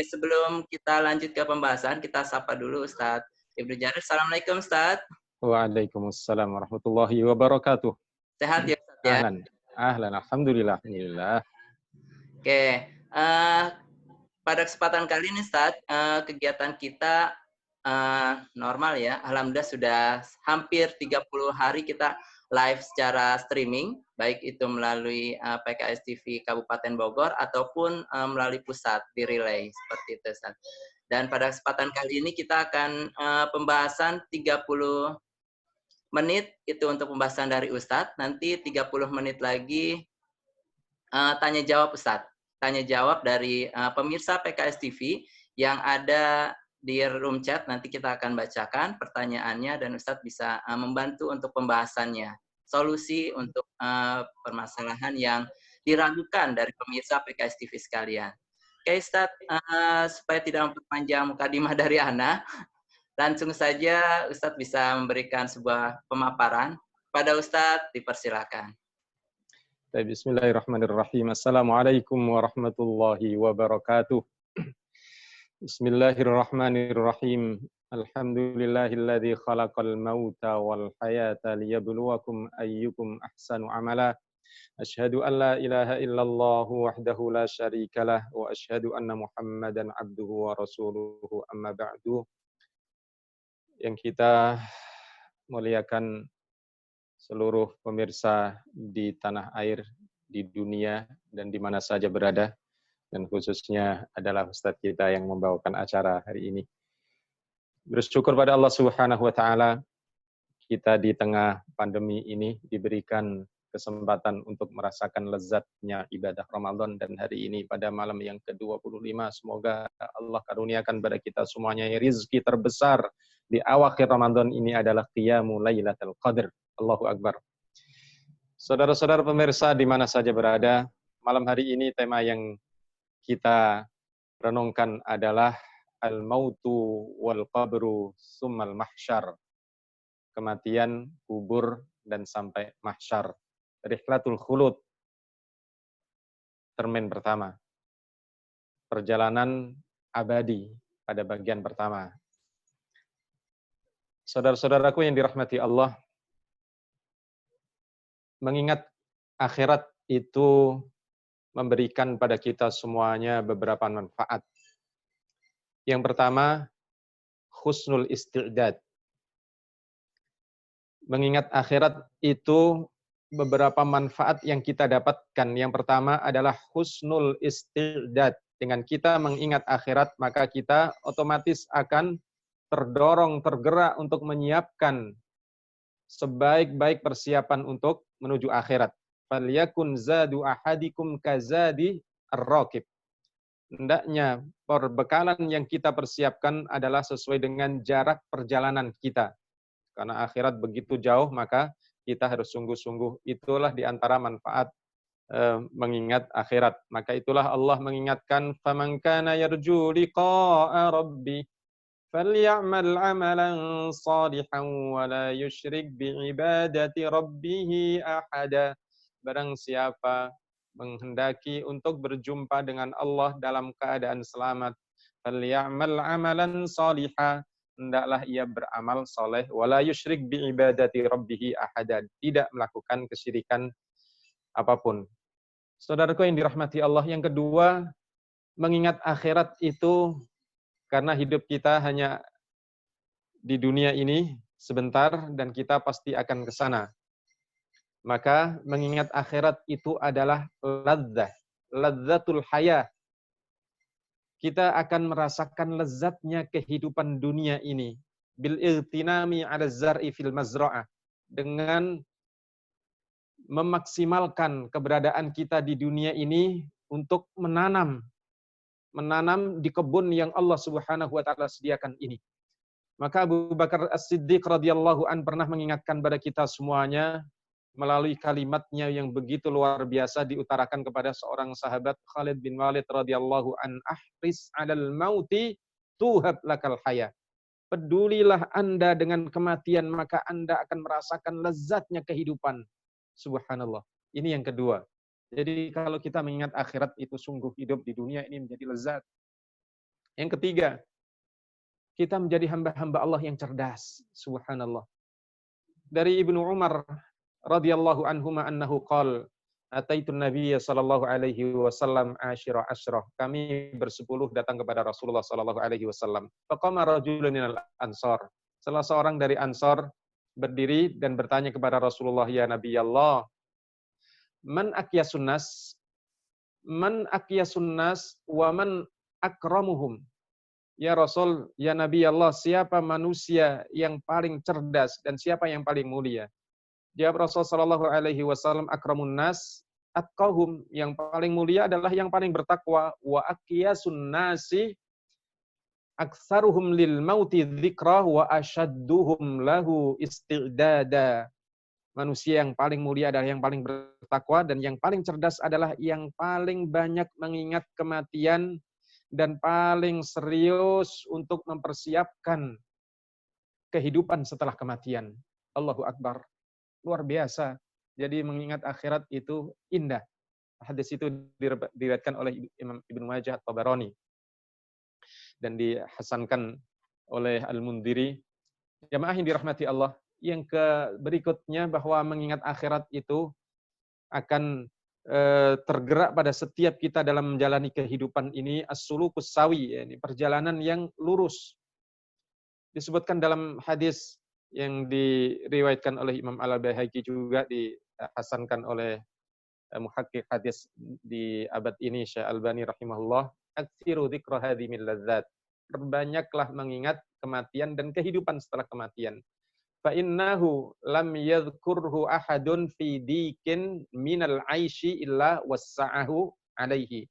sebelum kita lanjut ke pembahasan, kita sapa dulu Ustadz Ibnu Jarir. Assalamualaikum Ustadz. Waalaikumsalam warahmatullahi wabarakatuh. Sehat ya Ustadz ya? Ahlan, alhamdulillah. Oke, pada kesempatan kali ini Ustadz, kegiatan kita normal ya. Alhamdulillah sudah hampir 30 hari kita live secara streaming, baik itu melalui PKS TV Kabupaten Bogor ataupun melalui pusat di relay seperti itu Ustaz. Dan pada kesempatan kali ini kita akan pembahasan 30 menit itu untuk pembahasan dari Ustadz. Nanti 30 menit lagi tanya jawab Ustadz. Tanya jawab dari pemirsa PKS TV yang ada di room chat. Nanti kita akan bacakan pertanyaannya dan Ustadz bisa membantu untuk pembahasannya. Solusi untuk permasalahan yang diragukan dari pemirsa PKS TV sekalian. Oke Ustadz, supaya tidak memperpanjang mukadimah dari Ana, langsung saja Ustadz bisa memberikan sebuah pemaparan. Pada Ustadz, dipersilakan. Bismillahirrahmanirrahim. Assalamualaikum warahmatullahi wabarakatuh. Bismillahirrahmanirrahim. Alhamdulillahilladzi khalaqal mauta wal hayata liyabluwakum ayyukum ahsanu amala. Asyhadu an la ilaha illallah wahdahu la syarikalah wa asyhadu anna Muhammadan abduhu wa rasuluhu amma ba'du. Yang kita muliakan seluruh pemirsa di tanah air, di dunia, dan di mana saja berada, dan khususnya adalah Ustadz kita yang membawakan acara hari ini. Bersyukur pada Allah Subhanahu wa Ta'ala, kita di tengah pandemi ini diberikan kesempatan untuk merasakan lezatnya ibadah Ramadan, dan hari ini pada malam yang ke-25, semoga Allah karuniakan pada kita semuanya rezeki terbesar di awakhir Ramadan ini adalah qiyamul lailatul qadr. Allahu Akbar. Saudara-saudara pemirsa di mana saja berada, malam hari ini tema yang kita renungkan adalah al-mautu wal qabru summal mahsyar. Kematian, kubur, dan sampai mahsyar. Rihlatul khulud. Termin pertama. Perjalanan abadi pada bagian pertama. Saudara-saudaraku yang dirahmati Allah, mengingat akhirat itu memberikan pada kita semuanya beberapa manfaat. Yang pertama, husnul isti'dad. Mengingat akhirat itu beberapa manfaat yang kita dapatkan. Yang pertama adalah husnul isti'dad. Dengan kita mengingat akhirat, maka kita otomatis akan terdorong, tergerak untuk menyiapkan sebaik-baik persiapan untuk menuju akhirat. Falyakun zadu ahadikum kazadi ar-raqib. Hendaknya perbekalan yang kita persiapkan adalah sesuai dengan jarak perjalanan kita. Karena akhirat begitu jauh, maka kita harus sungguh-sungguh. Itulah di antara manfaat mengingat akhirat. Maka itulah Allah mengingatkan, faman kana yarju liqa'a rabbi فَلْيَعْمَلْ عَمَلًا صَالِحًا وَلَا يُشْرِكْ بِعِبَادَةِ رَبِّهِ أَحَدًا. Barang siapa menghendaki untuk berjumpa dengan Allah dalam keadaan selamat, فَلْيَعْمَلْ عَمَلًا صَالِحًا, hendaklah ia beramal soleh, وَلَا يُشْرِكْ بِعِبَادَةِ رَبِّهِ أَحَدًا, tidak melakukan kesyirikan apapun. Saudaraku yang dirahmati Allah, yang kedua, mengingat akhirat itu karena hidup kita hanya di dunia ini sebentar dan kita pasti akan ke sana. Maka mengingat akhirat itu adalah ladzah, ladzatul hayah. Kita akan merasakan lezatnya kehidupan dunia ini bil irtinami 'ala zar'i fil mazra'ah, dengan memaksimalkan keberadaan kita di dunia ini untuk menanam di kebun yang Allah Subhanahu wa Ta'ala sediakan ini. Maka Abu Bakar As-Siddiq radhiyallahu an pernah mengingatkan pada kita semuanya melalui kalimatnya yang begitu luar biasa diutarakan kepada seorang sahabat, Khalid bin Walid radhiyallahu an, ahris 'alal mauti tuhab lakal haya. Pedulilah Anda dengan kematian, maka Anda akan merasakan lezatnya kehidupan. Subhanallah. Ini yang kedua. Jadi kalau kita mengingat akhirat itu sungguh hidup di dunia ini menjadi lezat. Yang ketiga, kita menjadi hamba-hamba Allah yang cerdas. Subhanallah. Dari Ibnu Umar radhiyallahu anhuma annahu qala ataitu nabiyya sallallahu alaihi wasallam asyira asyrah. Kami bersepuluh datang kepada Rasulullah sallallahu alaihi wasallam. Faqama rajulun minal ansar. Salah seorang dari Ansar berdiri dan bertanya kepada Rasulullah, ya Nabi Allah, man aqyasun nas? Man aqyasun nas wa man akramuhum? Ya Rasul, ya Nabi Allah, siapa manusia yang paling cerdas dan siapa yang paling mulia? Jawab Rasul sallallahu alaihi wasallam, akramun nas atqahum, yang paling mulia adalah yang paling bertakwa, wa aqyasun nasi aktsaruhum lil mauti dzikra wa ashadduhum lahu isti'dada. Manusia yang paling mulia adalah yang paling bertakwa, dan yang paling cerdas adalah yang paling banyak mengingat kematian dan paling serius untuk mempersiapkan kehidupan setelah kematian. Allahu Akbar. Luar biasa. Jadi mengingat akhirat itu indah. Hadis itu diriwayatkan oleh Imam Ibnu Majah At-Tabarani dan dihasankan oleh Al-Mundhiri. Jamaah yang dirahmati Allah, yang berikutnya bahwa mengingat akhirat itu akan tergerak pada setiap kita dalam menjalani kehidupan ini, as-sulukus sawi, yani perjalanan yang lurus. Disebutkan dalam hadis yang diriwayatkan oleh Imam Al-Baihaqi, juga dihasankan oleh muhakkik hadis di abad ini Syekh Albani rahimahullah, aktsiru dzikra hadhimil ladzat. Perbanyaklah mengingat kematian dan kehidupan setelah kematian. Fa innahu lam yadhkurhu ahadun fi dikin minal aishi illa wassa'ahu alaihi.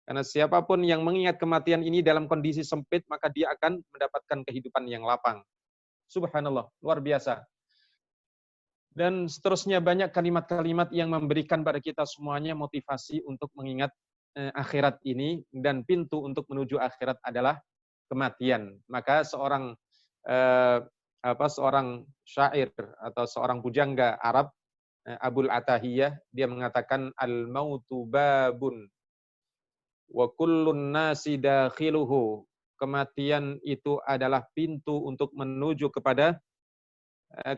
Karena siapapun yang mengingat kematian ini dalam kondisi sempit, maka dia akan mendapatkan kehidupan yang lapang. Subhanallah, luar biasa. Dan seterusnya banyak kalimat-kalimat yang memberikan pada kita semuanya motivasi untuk mengingat akhirat ini, dan pintu untuk menuju akhirat adalah kematian. Maka seorang syair atau seorang pujangga Arab, Abul Atahiyah, dia mengatakan al-mautu babun wa kullun nasi dakhiluhu. Kematian itu adalah pintu untuk menuju kepada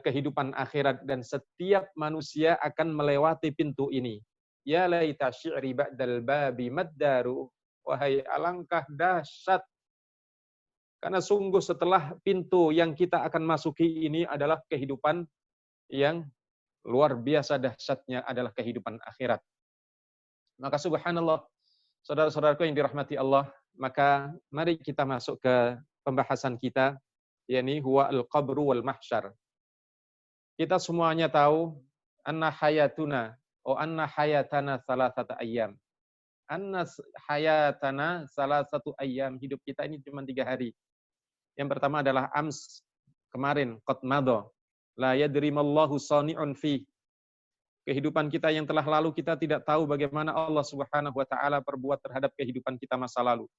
kehidupan akhirat, dan setiap manusia akan melewati pintu ini. Ya laita syi'ri ba'dal babi maddaru. Wahai alangkah dahsyat, karena sungguh setelah pintu yang kita akan masuki ini adalah kehidupan yang luar biasa dahsyatnya, adalah kehidupan akhirat. Maka subhanallah, saudara-saudaraku yang dirahmati Allah, maka mari kita masuk ke pembahasan kita, yakni huwa al-qabru wal mahsyar. Kita semuanya tahu anna hayatana salasata ayyam. Anna hayatana salasatu ayyam, hidup kita ini cuma 3 hari. Yang pertama adalah ams, kemarin, qad madha, la yadrimallahu sani'un fi. Kehidupan kita yang telah lalu, kita tidak tahu bagaimana Allah Subhanahu wa taala perbuat terhadap kehidupan kita masa lalu.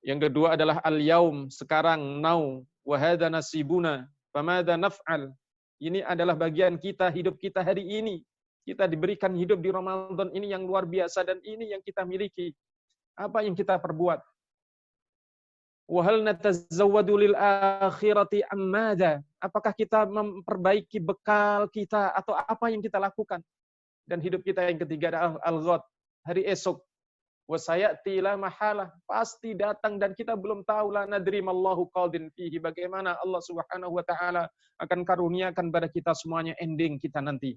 Yang kedua adalah al-yaum, sekarang, now, wa hadza nasibuna, famadza naf'al. Ini adalah bagian kita, hidup kita hari ini. Kita diberikan hidup di Ramadan ini yang luar biasa, dan ini yang kita miliki. Apa yang kita perbuat? Wa hal natazawwadu lil akhirati ammadha? Apakah kita memperbaiki bekal kita atau apa yang kita lakukan? Dan hidup kita yang ketiga adalah al-ghad, hari esok. Wa sayati la mahalah, pasti datang dan kita belum tahu, la nadri mallahu qadin fihi, bagaimana Allah Subhanahu wa taala akan karuniakan pada kita semuanya ending kita nanti.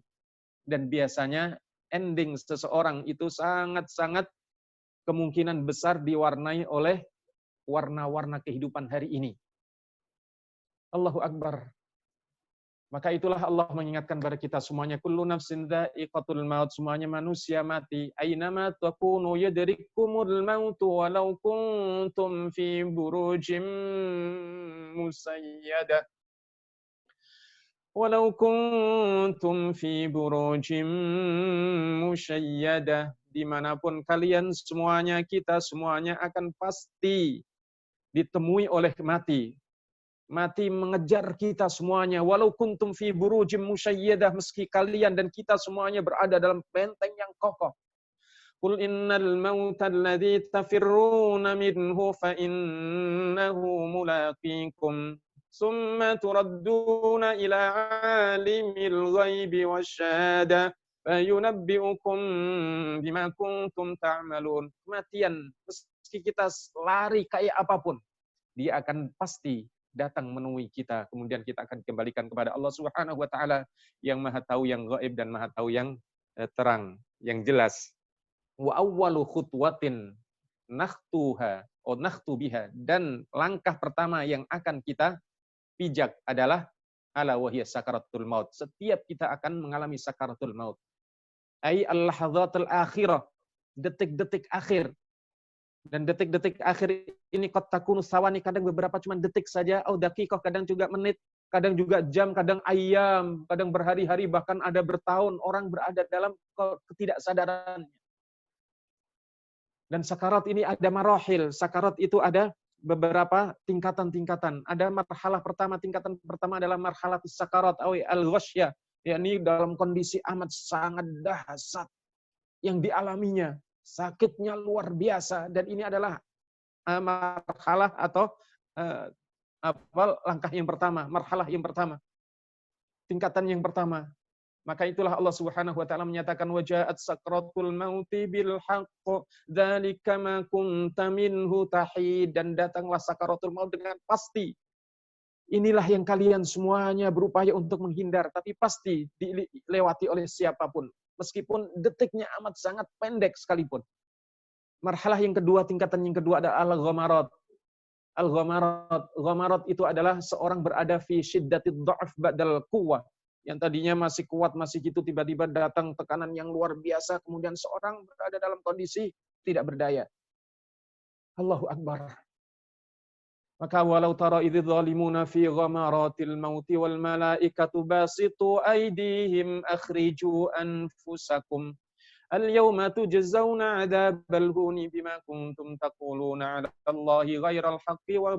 Dan biasanya ending seseorang itu sangat-sangat kemungkinan besar diwarnai oleh warna-warna kehidupan hari ini. Allahu Akbar. Maka itulah Allah mengingatkan kepada kita semuanya, kullu nafsin dha'iqatul maut, semuanya manusia mati. Aynama takunu yadrikumul maut walau kuntum fi burujim musayyadah. Walau kuntum fi burujim musayyadah. Dimanapun kalian semuanya, kita semuanya akan pasti ditemui oleh mati. Mati mengejar kita semuanya. Walau kuntum fi burujim musyayyadah, meski kalian dan kita semuanya berada dalam benteng yang kokoh. Qul innal mauta alladzi tafirruna minhu fa innahu mulaqikum. Summa turadduna ila alimil ghaibi wasyahada fayunabbi'ukum bima kuntum ta'malun. Kematian, meski kita lari kayak apapun, dia akan pasti datang menemui kita. Kemudian kita akan kembalikan kepada Allah Subhanahu wa taala yang Maha tahu yang gaib dan Maha tahu yang terang, yang jelas. Wa awwalu khutwatin nakhtuha atau nakhtu biha, dan langkah pertama yang akan kita pijak adalah ala wahiyas sakaratul maut. Setiap kita akan mengalami sakaratul maut. Ai al-lahadzatul akhirah, detik-detik akhir. Dan detik-detik akhir ini qad takunu sawani, kadang beberapa cuma detik saja, au daqiqah, kadang juga menit, kadang juga jam, kadang ayam, kadang berhari-hari, bahkan ada bertahun orang berada dalam ketidaksadaran. Dan sakarat ini ada marahil. Sakarat itu ada beberapa tingkatan-tingkatan. Ada marhalah pertama, tingkatan pertama adalah marhalah sakarat al-ghasyah, yakni dalam kondisi amat sangat dahsyat yang dialaminya, sakitnya luar biasa, dan ini adalah marhalah atau langkah yang pertama, marhalah yang pertama, tingkatan yang pertama. Maka itulah Allah Subhanahu wa taala menyatakan waja'at sakratul mauti bil haqq dzalika ma kunta minhu tahid, dan datanglah sakaratul maut dengan pasti. Inilah yang kalian semuanya berupaya untuk menghindar, tapi pasti dilewati oleh siapapun, meskipun detiknya amat sangat pendek sekalipun. Marhalah yang kedua, tingkatan yang kedua adalah al-ghamarat. Al-ghamarat, ghamarat itu adalah seorang berada fi syiddatid dha'f ba'dal quwwah. Yang tadinya masih kuat, masih gitu, tiba-tiba datang tekanan yang luar biasa, kemudian seorang berada dalam kondisi tidak berdaya. Allahu Akbar. Maka walau tara idz zalimuna fi ghamaratil mauti wal malaikatu basitu aydihim akhriju anfusakum al-yawma tujzauna 'adzabal huni bima kuntum taquluna 'ala Allahi ghairal haqqi wa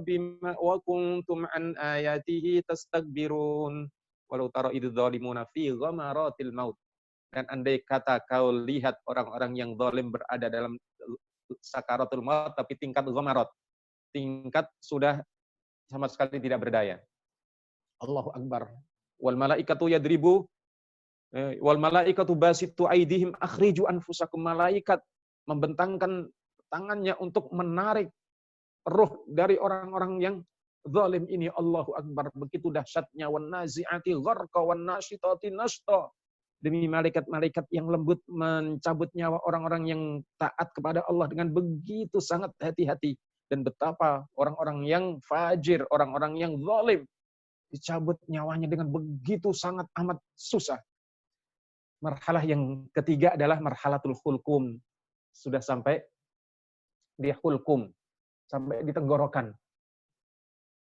kuntum an ayatihi tastakbirun. Walau tara idz zalimuna fi ghamaratil maut. Dan andai kata kau lihat orang-orang yang zalim berada dalam sakaratul maut, tapi tingkat ghamarat, tingkat sudah sama sekali tidak berdaya. Allahu Akbar. Wal malaikatu yadribu wal malaikatu basitu aidihim akhriju anfusakum. Malaikat membentangkan tangannya untuk menarik ruh dari orang-orang yang zalim ini. Allahu Akbar. Begitu dahsyatnya. Wan nazi'ati gharqa wan nasyitati nashta. Demi malaikat-malaikat yang lembut mencabut nyawa orang-orang yang taat kepada Allah dengan begitu sangat hati-hati. Dan betapa orang-orang yang fajir, orang-orang yang zalim, dicabut nyawanya dengan begitu sangat amat susah. Marhalah yang ketiga adalah marhalatul hulkum. Sudah sampai di hulkum, sampai di tenggorokan.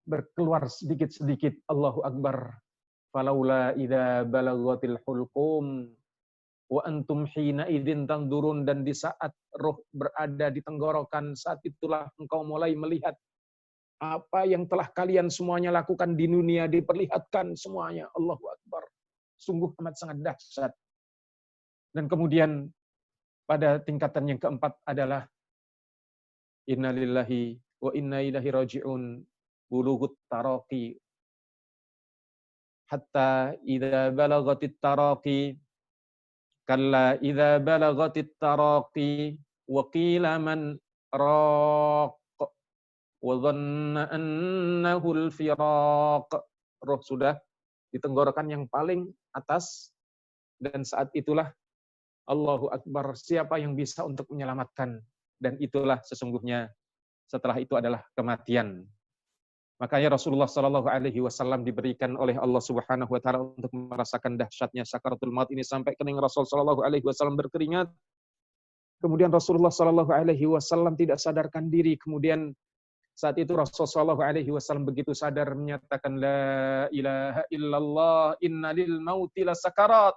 Berkeluar sedikit-sedikit. Allahu Akbar. Falaula idza balaghatil hulqum wa antum hina idzin tanzurun. Dan di saat roh berada di tenggorokan, saat itulah engkau mulai melihat apa yang telah kalian semuanya lakukan di dunia, diperlihatkan semuanya. Allahu Akbar. Sungguh amat sangat dahsyat. Dan kemudian pada tingkatan yang keempat adalah innalillahi wa inna ilaihi raji'un. Bulughut taraqi hatta idza balagatit taraqi kalla idza balagatit taraqi wa qila man raq wa dhanna annahu al-firaq. Roh sudah di tenggorokan yang paling atas, dan saat itulah Allahu Akbar, siapa yang bisa untuk menyelamatkan? Dan itulah sesungguhnya setelah itu adalah kematian. Makanya Rasulullah Shallallahu Alaihi Wasallam diberikan oleh Allah Subhanahu Wa Taala untuk merasakan dahsyatnya sakaratul maut ini, sampai kening Rasul Shallallahu Alaihi Wasallam berkeringat. Kemudian Rasulullah Shallallahu Alaihi Wasallam tidak sadarkan diri. Kemudian saat itu Rasul Shallallahu Alaihi Wasallam begitu sadar menyatakan la ilaha illallah inna lil mauti la sakarat.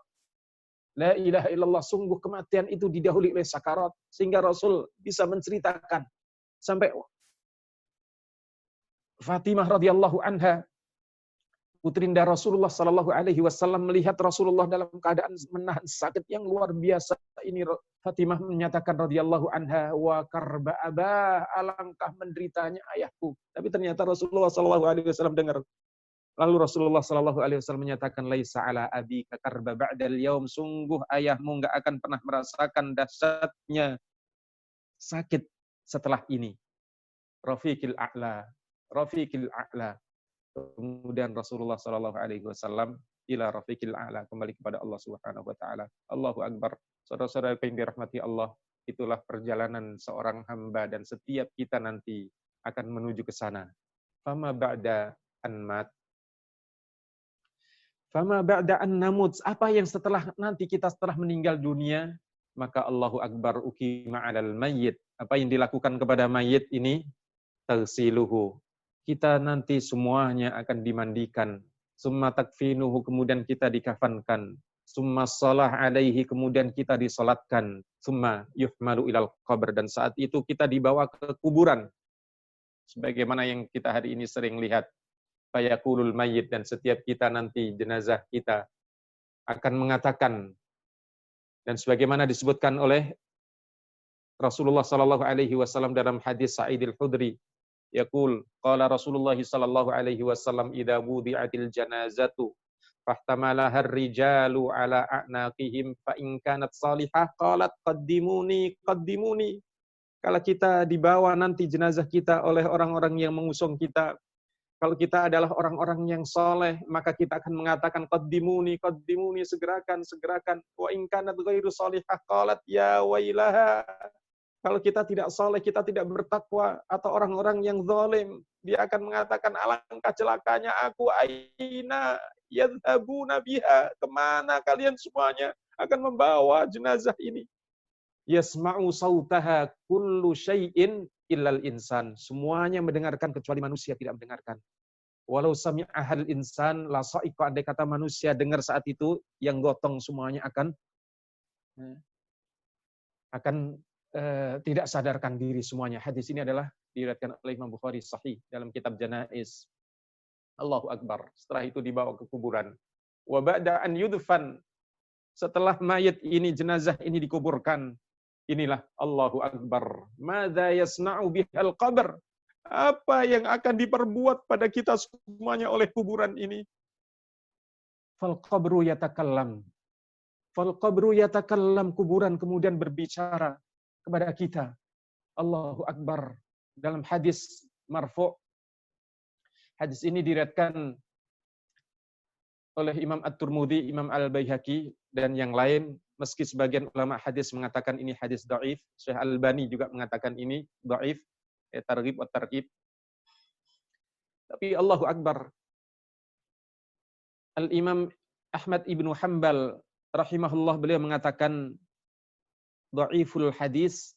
La ilaha illallah, sungguh kematian itu didahului oleh sakarat, sehingga Rasul bisa menceritakan sampai Fatimah radhiyallahu anha, Putrinda Rasulullah Sallallahu Alaihi Wasallam melihat Rasulullah dalam keadaan menahan sakit yang luar biasa ini. Fatimah menyatakan radhiyallahu anha, wa karba abah, alangkah menderitanya ayahku. Tapi ternyata Rasulullah Sallallahu Alaihi Wasallam dengar. Lalu Rasulullah Sallallahu Alaihi Wasallam menyatakan, laisa ala abika karba ba'dal yaum, sungguh ayahmu nggak akan pernah merasakan dahsyatnya sakit setelah ini. Rafiqil a'la, Rafiqil a'la. Kemudian Rasulullah Shallallahu Alaihi Wasallam ila rafiqil a'la, kembali kepada Allah Subhanahu Wa Taala. Allahu Akbar. Saudara-saudara yang dirahmati Allah, itulah perjalanan seorang hamba dan setiap kita nanti akan menuju ke sana. Fama ba'da an mat, fama ba'da an namut. Apa yang setelah nanti kita setelah meninggal dunia? Maka Allahu Akbar, ukima 'alal mayyit. Apa yang dilakukan kepada mayit ini? Tagsiluhu. Kita nanti semuanya akan dimandikan. Summa takfinuhu, kemudian kita dikafankan. Summa shalah alaihi, kemudian kita disolatkan. Summa yuhmalu ilal qabr, dan saat itu kita dibawa ke kuburan. Sebagaimana yang kita hari ini sering lihat. Fayaqulul mayyit, dan setiap kita nanti jenazah kita akan mengatakan, dan sebagaimana disebutkan oleh Rasulullah Sallallahu Alaihi Wasallam dalam hadis Sa'id al-Khudri, yaqul qala Rasulullah sallallahu alaihi wasallam idza wudi'atil janazatu fahtamalaha ar-rijalu ala a'naqihim fa in kanat salihah qalat qaddimuni qaddimuni. Kalau kita dibawa nanti jenazah kita oleh orang-orang yang mengusung kita, kalau kita adalah orang-orang yang soleh, maka kita akan mengatakan qaddimuni qaddimuni, segerakan segerakan. Wa in kanat ghairu salihah qalat ya wailaha. Kalau kita tidak saleh, kita tidak bertakwa, atau orang-orang yang zalim, dia akan mengatakan, alangkah celakanya aku, aina yadhabuna biha, kemana kalian semuanya akan membawa jenazah ini? Yasma'u sautaha kullu syai'in illal insan. Semuanya mendengarkan kecuali manusia tidak mendengarkan. Walau sami'ahal insan la sa'iqa, andai kata manusia dengar saat itu, yang gotong semuanya akan tidak sadarkan diri semuanya. Hadis ini adalah diriwayatkan oleh Imam Bukhari sahih dalam kitab Janaiz. Allahu Akbar. Setelah itu dibawa ke kuburan. Wa ba'da an yudfan, setelah mayat ini, jenazah ini dikuburkan, inilah Allahu Akbar. Madza yasna'u bihal qabr? Apa yang akan diperbuat pada kita semuanya oleh kuburan ini? Fal qabru yatakallam. Fal qabru yatakallam, kuburan kemudian berbicara kepada kita. Allahu Akbar. Dalam hadis marfu', hadis ini diriwayatkan oleh Imam At-Tirmidzi, Imam Al-Baihaqi, dan yang lain, meski sebagian ulama hadis mengatakan ini hadis dhaif, Syekh Al-Albani juga mengatakan ini dhaif, targhib wa tarhib. Tapi Allahu Akbar. Al-Imam Ahmad Ibnu Hanbal rahimahullah, beliau mengatakan dhaiful hadis,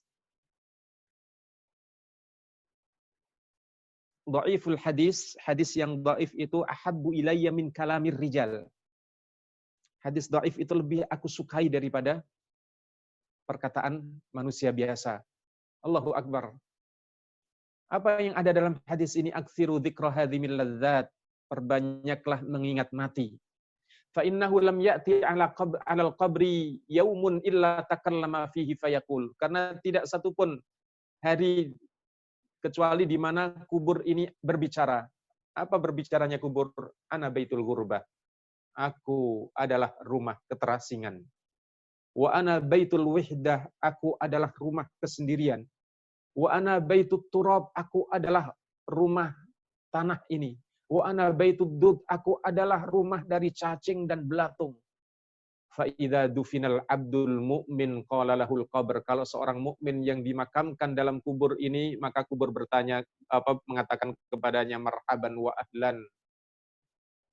dhaiful hadis, hadis yang dhaif itu ahabbu ilayya min kalamir rijal. Hadis dhaif itu lebih aku sukai daripada perkataan manusia biasa. Allahu Akbar. Apa yang ada dalam hadis ini? Aktsiru dzikra hadhimil ladzat, perbanyaklah mengingat mati. Fa innahu lam ya'ti 'alal qabri yaumun illa takallama fihi fayaqul. Karena tidak satupun hari kecuali di mana kubur ini berbicara. Apa berbicaranya kubur? Ana baitul ghurbah. Aku adalah rumah keterasingan. Wa ana baitul wihdah, aku adalah rumah kesendirian. Wa ana baitut turab, aku adalah rumah tanah ini. Wa ana baitud dud, aku adalah rumah dari cacing dan belatung. Fa idza dufinal abdul mu'min qala lahul qabr. Kalau seorang mukmin yang dimakamkan dalam kubur ini, maka kubur bertanya, mengatakan kepadanya, marhaban wa ahlan.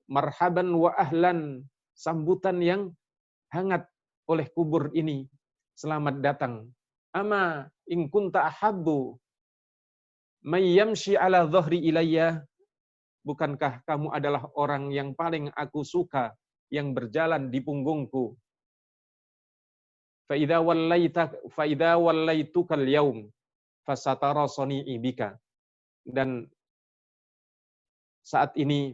Marhaban wa ahlan, sambutan yang hangat oleh kubur ini. Selamat datang. Ama in kunta ahabbu may yamshi ala dhahri ilayya, bukankah kamu adalah orang yang paling aku suka yang berjalan di punggungku? Fa idza wallaitukal yaum fasatara sani'i bika. Dan saat ini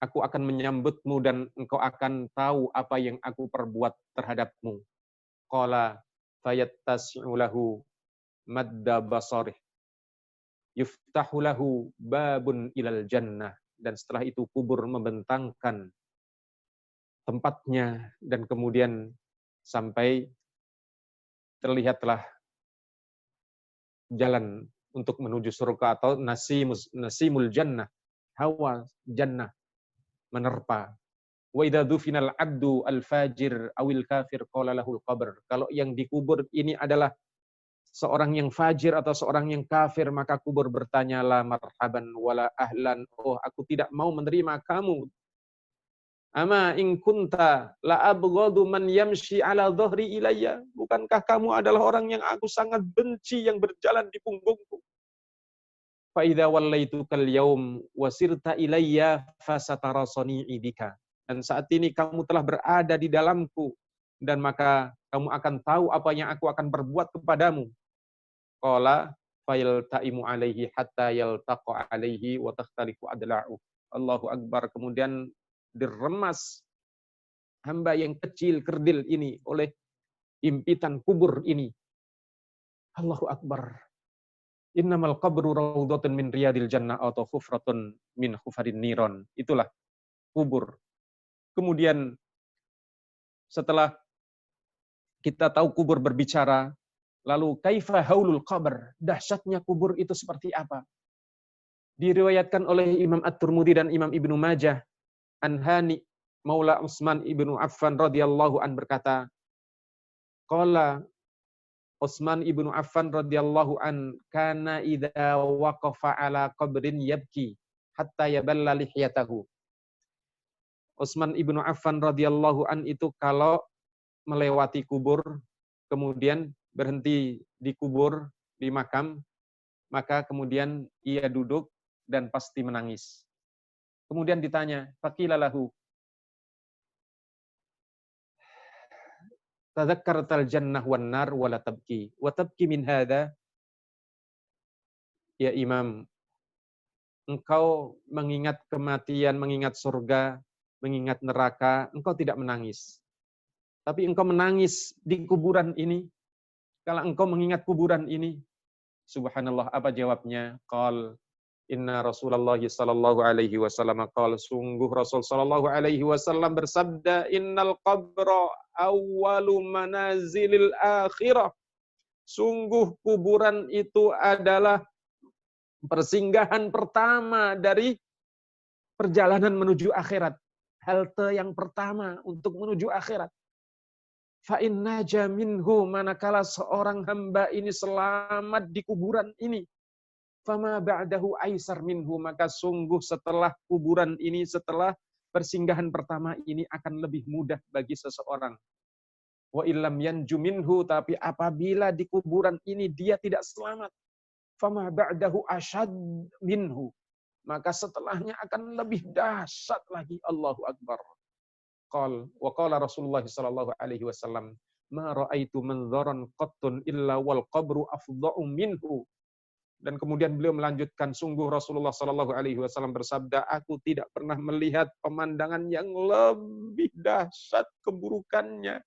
Aku akan menyambutmu dan engkau akan tahu apa yang aku perbuat terhadapmu. Qala fayattasi'u lahu madda basarih yuftahu lahu babun ilal jannah. Dan setelah itu kubur membentangkan tempatnya dan kemudian sampai terlihatlah jalan untuk menuju surga atau nasimul jannah, hawa jannah menerpa. Wa idza dufinal abdu al-fajir awil kafir qala lahul qabr. Kalau yang dikubur ini adalah seorang yang fajir atau seorang yang kafir, maka kubur bertanya, la marhaban wala ahlan. Oh, aku tidak mau menerima kamu. Ama in kunta la abghadu man yamshi ala dhahri ilayya. Bukankah kamu adalah orang yang aku sangat benci yang berjalan di punggungku? Fa idza wallaitukal yaum wasirta ilayya fasatarasani bika. Dan saat ini kamu telah berada di dalamku dan maka kamu akan tahu apa yang aku akan berbuat kepadamu. Qala fayaltaimu alaihi hatta yaltaqa alaihi wa takhtalifu adla'u. Allahu akbar. Kemudian diremas hamba yang kecil kerdil ini oleh impitan kubur ini. Allahu akbar. Innamal qabru raudhatun min riyadil jannah atau hufratun min hufarin niron. Itulah kubur. Kemudian setelah kita tahu kubur berbicara, lalu kaifa haulul qabr? Dahsyatnya kubur itu seperti apa? Diriwayatkan oleh Imam At-Tirmidzi dan Imam Ibnu Majah, Anhani Maula Utsman ibnu Affan radhiyallahu an berkata, qala Utsman ibnu Affan radhiyallahu an kana idza waqafa ala qabrin yabki hatta yaballa lihyatahu. Utsman ibnu Affan radhiyallahu an itu kalau melewati kubur kemudian berhenti di kubur di makam, maka kemudian ia duduk dan pasti menangis. Kemudian ditanya, faqila lahu tadzakkartal jannah wan nar wala tabki wa tabki min hadza. Ya Imam, engkau mengingat kematian, mengingat surga, mengingat neraka, engkau tidak menangis. Tapi engkau menangis di kuburan ini. Kalau engkau mengingat kuburan ini, subhanallah, apa jawabnya? Qal inna Rasulullah sallallahu alaihi wasallam qala, sungguh Rasul sallallahu alaihi wasallam bersabda, innal qabra awwalu manazilil akhirah. Sungguh kuburan itu adalah persinggahan pertama dari perjalanan menuju akhirat. Halte yang pertama untuk menuju akhirat. Fa inna jaminhu, manakala seorang hamba ini selamat di kuburan ini, fama ba'dahu aisar minhu, maka sungguh setelah kuburan ini, setelah persinggahan pertama ini akan lebih mudah bagi seseorang. Wa illam yanju minhu, tapi apabila di kuburan ini dia tidak selamat, fama ba'dahu ashad minhu, maka setelahnya akan lebih dahsyat lagi. Allahu akbar. Qal wa qala Rasulullah sallallahu alaihi wasallam, ma raaitu manzaran qattun illa wal qabru afdha'u minhu. Dan kemudian beliau melanjutkan, sungguh Rasulullah sallallahu alaihi wasallam bersabda, aku tidak pernah melihat pemandangan yang lebih dahsyat keburukannya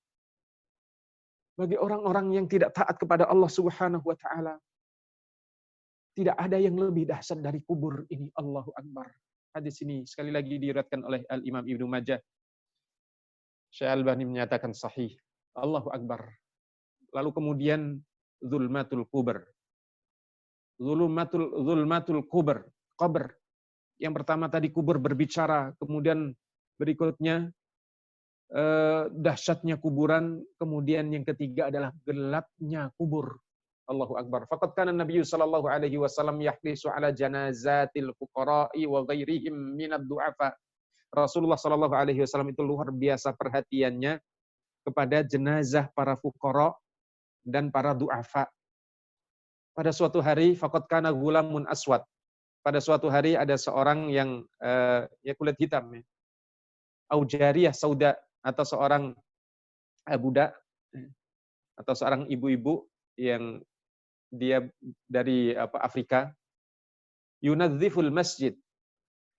bagi orang-orang yang tidak taat kepada Allah Subhanahu wa taala. Tidak ada yang lebih dahsyat dari kubur ini. Allahu akbar. Hadis ini sekali lagi diriwayatkan oleh Al-Imam Ibnu Majah. Syekh Albani menyatakan sahih. Allahu akbar. Lalu kemudian zulmatul kubur. Zulmatul kubur. Qabr. Yang pertama tadi kubur berbicara, kemudian berikutnya dahsyatnya kuburan, kemudian yang ketiga adalah gelapnya kubur. Allahu akbar. Faqad kana Nabi sallallahu alaihi wasallam yahlisu ala janazatil fuqara'i wa ghairihim minad du'afa. Rasulullah sallallahu alaihi wasallam itu luar biasa perhatiannya kepada jenazah para fuqara dan para du'afa. Pada suatu hari, faqad kana gulamun aswad. Pada suatu hari ada seorang yang ya kulit hitam, ya. Au jariyah sauda, atau seorang budak atau seorang ibu-ibu yang dia dari Afrika. Yunadziful masjid.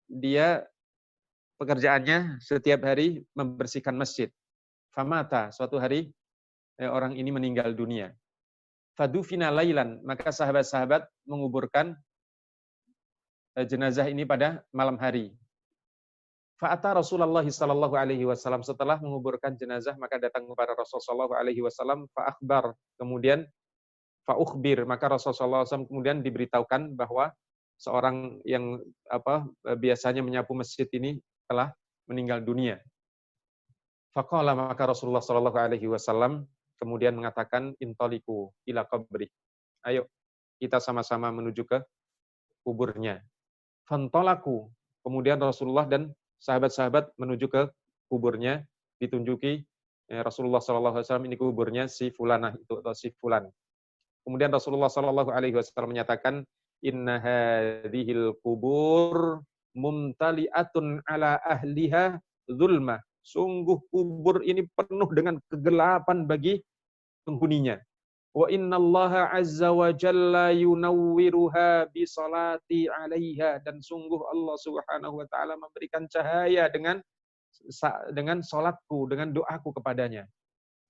Dia pekerjaannya setiap hari membersihkan masjid. Famata, suatu hari orang ini meninggal dunia. Fadufina lailan, maka sahabat-sahabat menguburkan jenazah ini pada malam hari. Fa'ata Rasulullah sallallahu alaihi wasallam, setelah menguburkan jenazah maka datang kepada Rasulullah sallallahu alaihi wasallam fa'akhbar, kemudian fa'ukhbir, maka Rasulullah SAW kemudian diberitahukan bahwa seorang yang biasanya menyapu masjid ini telah meninggal dunia. Faqala, maka Rasulullah sallallahu alaihi wasallam kemudian mengatakan, intaliku ila qabri. Ayo kita sama-sama menuju ke kuburnya. Fantolaku, kemudian Rasulullah dan sahabat-sahabat menuju ke kuburnya, ditunjuki Rasulullah SAW, ini kuburnya si fulanah itu, atau si fulan. Kemudian Rasulullah SAW menyatakan, inna hadhil kubur mumtali'atun ala ahliha zulmah. Sungguh kubur ini penuh dengan kegelapan bagi penghuninya. Wa innallaha azza wa jalla yunawwiruha bi salati 'alaiha, dan sungguh Allah Subhanahu wa taala memberikan cahaya dengan salatku, dengan doaku kepadanya.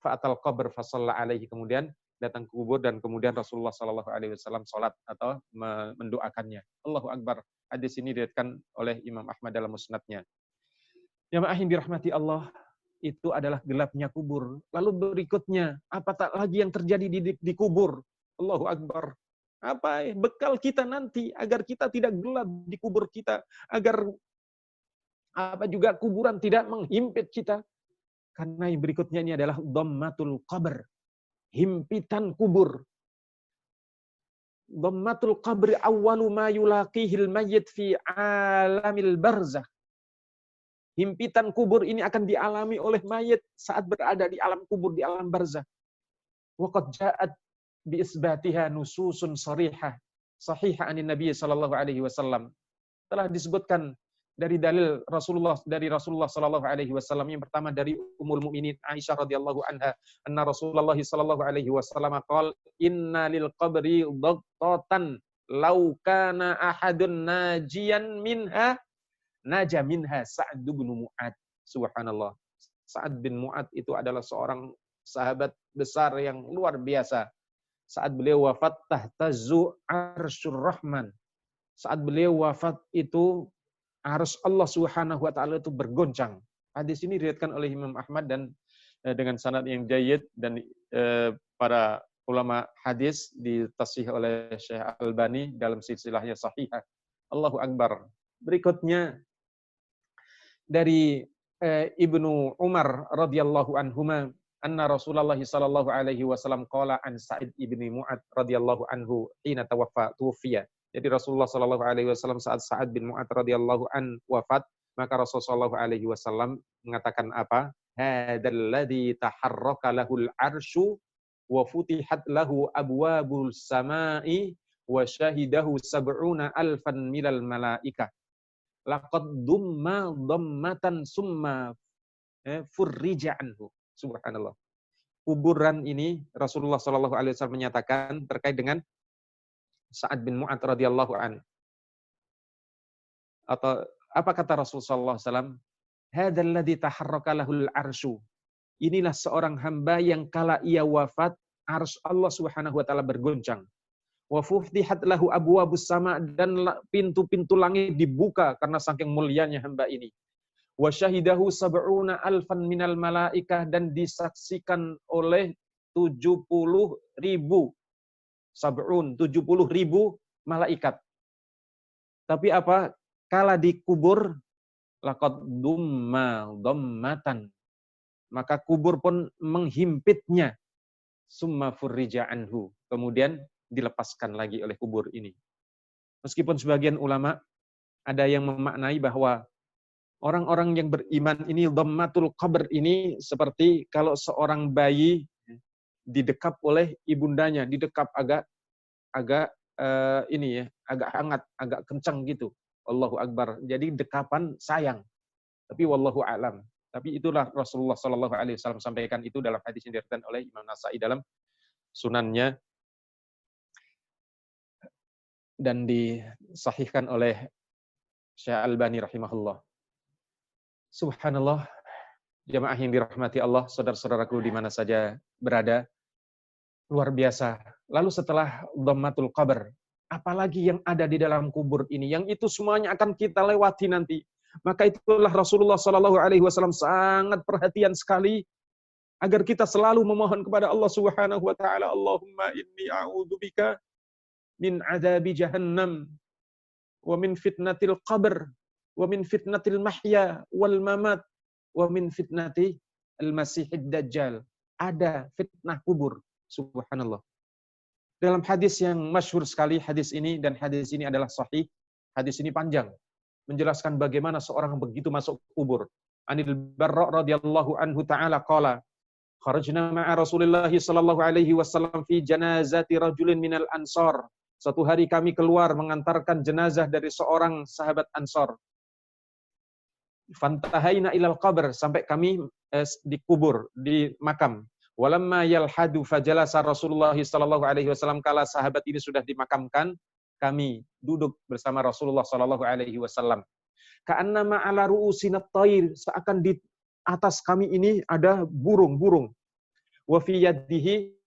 Fa'atal qabr fa shalla 'alaihi, kemudian datang ke kubur dan kemudian Rasulullah sallallahu alaihi wasallam salat atau mendoakannya. Allahu akbar. Hadis ini diriwayatkan oleh Imam Ahmad dalam musnadnya. Jamaah yang dirahmati Allah, itu adalah gelapnya kubur. Lalu berikutnya, apa tak lagi yang terjadi di kubur? Allahu Akbar. Apa bekal kita nanti agar kita tidak gelap di kubur kita, agar juga kuburan tidak menghimpit kita? Karena yang berikutnya ini adalah dhammatul qabr, himpitan kubur. Dhammatul qabr awwalu ma yulaqihil mayyit fi alamil barzakh. Himpitan kubur ini akan dialami oleh mayit saat berada di alam kubur, di alam barzakh. Waqad ja'at bi isbatiha nususun sharihah sahihah anin Nabi sallallahu alaihi wasallam. Telah disebutkan dari dalil Rasulullah sallallahu alaihi wasallam. Yang pertama dari Ummul Mukminin Aisyah radhiyallahu anha, anna Rasulullah sallallahu alaihi wasallam qala, inna lil qabri dhattatan law kana ahadun najiyan minha naja minha Sa'ad bin Mu'ad. Subhanallah. Sa'ad bin Mu'ad itu adalah seorang sahabat besar yang luar biasa. Saat beliau wafat, tahtazzu arsyur rahman. Saat beliau wafat itu, arsy Allah Subhanahu wa taala itu bergoncang. Hadis ini diriwayatkan oleh Imam Ahmad dan dengan sanad yang jayyid, dan para ulama hadis ditashih oleh Syekh Albani dalam silsilahnya sahihah. Allahu akbar. Berikutnya dari Ibnu Umar radhiyallahu anhuma, anna Rasulullah sallallahu alaihi wasallam qala an Sa'id ibni Mu'ad radhiyallahu anhu hina tuwfiya. Jadi Rasulullah sallallahu alaihi wasallam saat Sa'ad bin Mu'ad radhiyallahu an wafat, maka Rasulullah sallallahu alaihi wasallam mengatakan apa? Hadzal ladzi taharraka lahul arsyu wa futihat lahu abwabul samai wa syahidahu sab'una alfan minal malaikah. Laqad dumma dhammatan summa furrija anhu. Subhanallah. Kuburan ini Rasulullah sallallahu alaihi wasallam menyatakan terkait dengan Sa'ad bin Mu'ad radhiyallahu an. Atau apa kata Rasulullah sallallahu alaihi wasallam? Hadzal ladzi taharraka lahul arsyu. Inilah seorang hamba yang kala ia wafat, arsy Allah Subhanahu wa taala bergoncang. Wa futihat lahu abwabus sama, dan pintu-pintu langit dibuka karena saking mulianya hamba ini. Wa syahidahu sab'una alfan minal malaikah, dan disaksikan oleh 70.000 sab'un, 70.000 malaikat. Tapi apa? Kala dikubur, laqad dumma dhammatan, maka kubur pun menghimpitnya. Summa furrija anhu, kemudian dilepaskan lagi oleh kubur ini. Meskipun sebagian ulama ada yang memaknai bahwa orang-orang yang beriman ini, dhammatul qabr ini seperti kalau seorang bayi didekap oleh ibundanya, didekap agak agak hangat, agak kencang gitu. Allahu akbar. Jadi dekapan sayang. Tapi wallahu a'lam. Tapi itulah Rasulullah sallallahu alaihi wasallam sampaikan itu dalam hadis yang diriwayatkan oleh Imam Nasa'i dalam sunannya, dan disahihkan oleh Syekh Albani rahimahullah. Subhanallah, jamaah yang dirahmati Allah, saudara-saudaraku di mana saja berada, luar biasa. Lalu setelah dhammatul qabr, apalagi yang ada di dalam kubur ini, yang itu semuanya akan kita lewati nanti. Maka itulah Rasulullah Shallallahu Alaihi Wasallam sangat perhatian sekali agar kita selalu memohon kepada Allah Subhanahu Wa Taala, Allahumma inni a'udzubika min adzabi jahannam, wa min fitnatil qabr, wa min fitnatil mahya wal mamat, wa min fitnati al-masihid dajjal. Ada fitnah kubur, subhanallah. Dalam hadis yang masyhur sekali hadis ini, dan hadis ini adalah sahih, hadis ini panjang, menjelaskan bagaimana seorang begitu masuk kubur. Anil Barra radhiyallahu anhu ta'ala qala, kharajna ma'a Rasulillah sallallahu alaihi wasallam fi janazati rajulin minal ansar. Suatu hari kami keluar mengantarkan jenazah dari seorang sahabat Ansar. Fantahaina ilal qabr, sampai kami dikubur, di makam. Walamma yalhadu fajalasa Rasulullah sallallahu alaihi wasallam, kala sahabat ini sudah dimakamkan, kami duduk bersama Rasulullah sallallahu alaihi wasallam. Ka'annama ala ru'usina at-tayr, seakan di atas kami ini ada burung-burung. Wa fi yadihi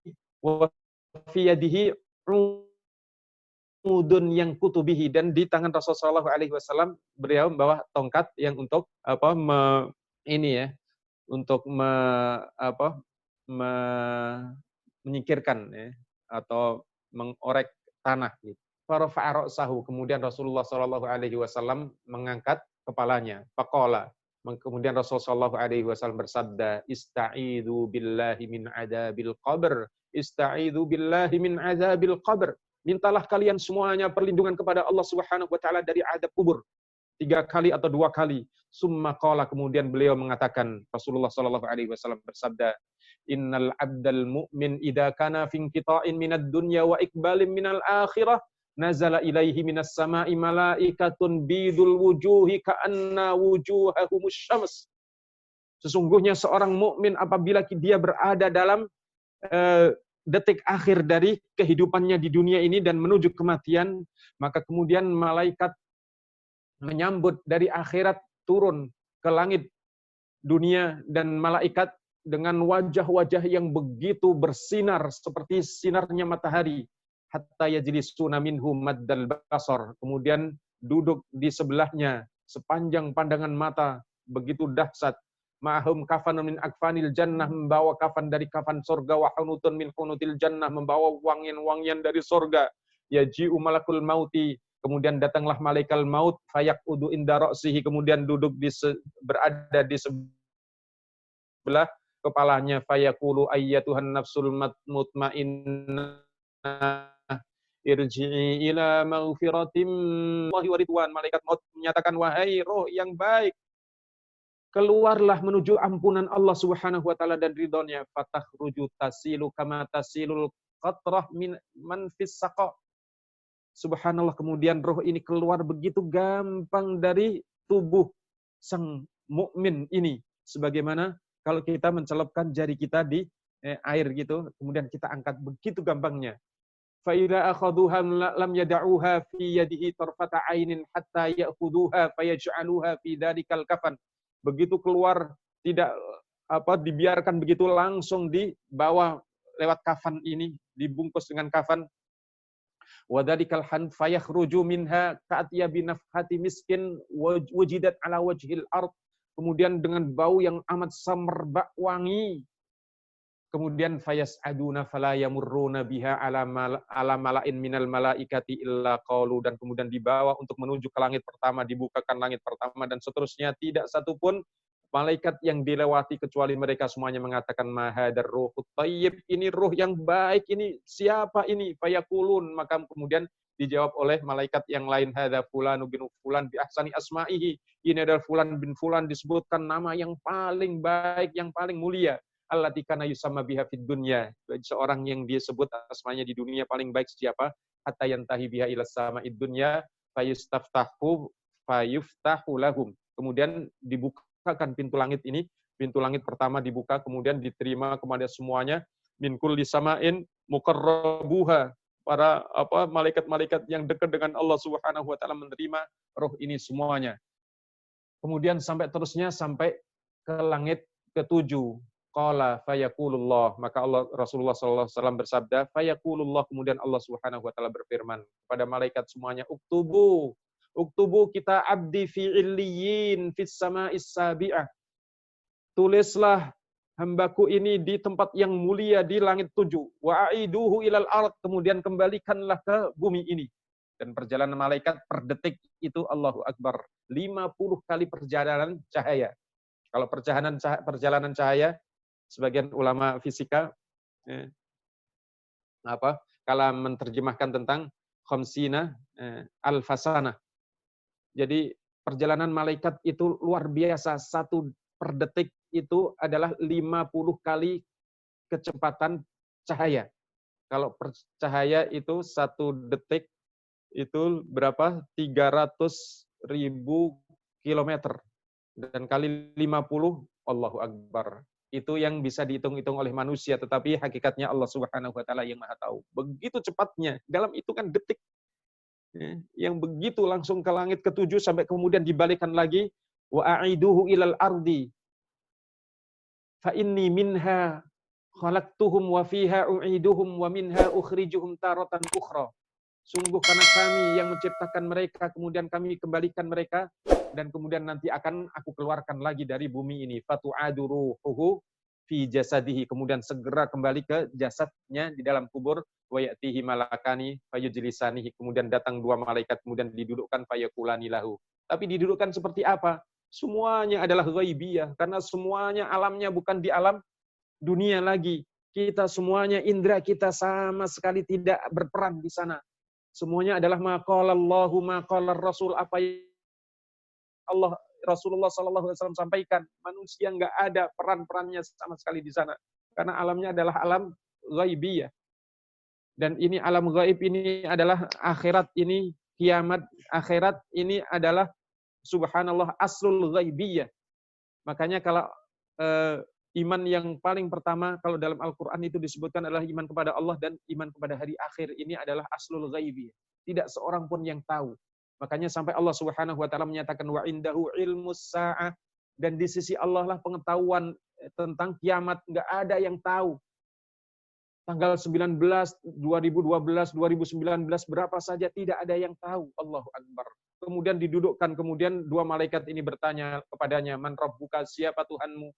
udun yang kutubihi, dan di tangan Rasulullah SAW beliau membawa tongkat yang untuk menyingkirkan ya, atau mengorek tanah gitu. Farafa'a ra'sahu, kemudian Rasulullah SAW mengangkat kepalanya. Faqala, kemudian Rasulullah SAW bersabda, Ista'idu billahi min adabil qabr, Ista'idu billahi min adabil qabr. Mintalah kalian semuanya perlindungan kepada Allah Subhanahu wa taala dari adab kubur. 3 kali atau 2 kali. Summa qala, kemudian beliau mengatakan, Rasulullah sallallahu alaihi wasallam bersabda, Innal abdal mu'min idza kana fi inqita'in minad dunya wa iqbalin minal akhirah, nazala ilaihi minas sama'i malaikatun bidul wujuhi ka'anna wujuhahumus syams. Sesungguhnya seorang mukmin apabila dia berada dalam detik akhir dari kehidupannya di dunia ini dan menuju kematian, maka kemudian malaikat menyambut dari akhirat turun ke langit dunia, dan malaikat dengan wajah-wajah yang begitu bersinar seperti sinarnya matahari, hatta yajlisuna minhu maddal basar, kemudian duduk di sebelahnya sepanjang pandangan mata, begitu dahsyat. Ma'hum kafanun min akfanil jannah, membawa kafan dari kafan surga, wa hunutun min hunutil jannah, membawa wangian-wangian dari surga. Yaji'u malakul mauti, kemudian datanglah malaikat maut, fayaqudu inda ra'sihi, kemudian duduk berada di sebelah kepalanya, fayaqulu ayyatuhan nafsul mutmainnah irji'i ila maghfiratim wa ridwan. Malaikat maut menyatakan, wahai roh yang baik, keluarlah menuju ampunan Allah Subhanahu wa taala dan ridhonya. Fatakhruju tasilu kama tasilul qatrah min man fis saqa. Subhanallah, kemudian roh ini keluar begitu gampang dari tubuh sang mukmin ini, sebagaimana kalau kita mencelupkan jari kita di air gitu, kemudian kita angkat begitu gampangnya. Fa idza akhaduha lam yad'uha fi yadihi tarfata 'ainin hatta ya'khuduha fayaj'aluha fi dalikal kafan. Begitu keluar, tidak dibiarkan begitu, langsung dibawa lewat kafan ini, dibungkus dengan kafan. Wadalikal han fayakhruju minha ka'atiya binafhati miskin wujidat ala wajhil ard, kemudian dengan bau yang amat semerbak wangi. Kemudian fayas'aduna fala yamurruna biha ala mala'in minal malaikati illa qalu, dan kemudian dibawa untuk menuju ke langit pertama, dibukakan langit pertama, dan seterusnya. Tidak satupun malaikat yang dilewati kecuali mereka semuanya mengatakan, mahadar ruhut thayyib, ini ruh yang baik, ini siapa ini? Fayaqulun, maka kemudian dijawab oleh malaikat yang lain, hadza fulanu bin fulan bi ahsani asma'ihi, ini adalah fulan bin fulan, disebutkan nama yang paling baik, yang paling mulia. Allati kana yusamma biha fid dunya, seorang yang disebut asmanya di dunia paling baik siapa? Hatta yantahi biha ila sama'id dunya fayuftahu lahum, kemudian dibukakan pintu langit ini, pintu langit pertama dibuka, kemudian diterima kepada semuanya, min kulli sama'in muqarrabuha, para malaikat-malaikat yang dekat dengan Allah Subhanahu wa taala menerima roh ini semuanya. Kemudian sampai terusnya sampai ke langit ketujuh. Qala fayaqulullah, maka Rasulullah SAW bersabda, fayaqulullah, kemudian Allah Subhanahu wa taala berfirman kepada malaikat semuanya, uktubu kita abdi fi illiyin fis sama'is sabi'ah. Tulislah hambaku ini di tempat yang mulia di langit tujuh. Wa aiduhu ilal ard, kemudian kembalikanlah ke bumi ini. Dan perjalanan malaikat per detik itu Allahu Akbar, 50 kali perjalanan cahaya. Kalau perjalanan cahaya, sebagian ulama fisika kalau menerjemahkan tentang khamsina alfasana. Jadi perjalanan malaikat itu luar biasa, satu per detik itu adalah 50 kali kecepatan cahaya. Kalau cahaya itu satu detik itu berapa? 300.000 kilometer. Dan kali 50, Allahu Akbar. Itu yang bisa dihitung-hitung oleh manusia, tetapi hakikatnya Allah Subhanahu wa taala yang Maha tahu. Begitu cepatnya, dalam hitungan detik. Yang begitu langsung ke langit ketujuh sampai kemudian dibalikan lagi, wa a'iduhu ilal ardi. Fa inni minha khalaqtuhum wa fiha u'iduhum wa minha ukhrijuhum taratan ukhra. Sungguh karena kami yang menciptakan mereka, kemudian kami kembalikan mereka, dan kemudian nanti akan aku keluarkan lagi dari bumi ini. Fatu'adu ruhuhu fi jasadihi, kemudian segera kembali ke jasadnya di dalam kubur. Wa ya'tihi malakani fayujlisanihi, kemudian datang dua malaikat, kemudian didudukkan fayaqulani lahu. Tapi didudukkan seperti apa? Semuanya adalah ghaibiyah, karena semuanya alamnya bukan di alam dunia lagi. Kita semuanya, indera kita sama sekali tidak berperan di sana. Semuanya adalah maqalallahu maqalar Rasul, apa yang Allah Rasulullah SAW sampaikan. Manusia nggak ada peran-perannya sama sekali di sana. Karena alamnya adalah alam ghaibiyah. Dan ini alam ghaib ini adalah akhirat ini, kiamat akhirat ini adalah subhanallah aslul ghaibiyah. Makanya kalau iman yang paling pertama kalau dalam Al-Quran itu disebutkan adalah iman kepada Allah dan iman kepada hari akhir. Ini adalah aslul ghaibi. Tidak seorang pun yang tahu. Makanya sampai Allah Subhanahu wa taala menyatakan wa indahu ilmus sa'ah, dan di sisi Allah lah pengetahuan tentang kiamat, enggak ada yang tahu. Tanggal 19, 2012, 2019 berapa saja tidak ada yang tahu. Allahu Akbar. Kemudian didudukkan, kemudian dua malaikat ini bertanya kepadanya, man rabbuka, siapa Tuhanmu?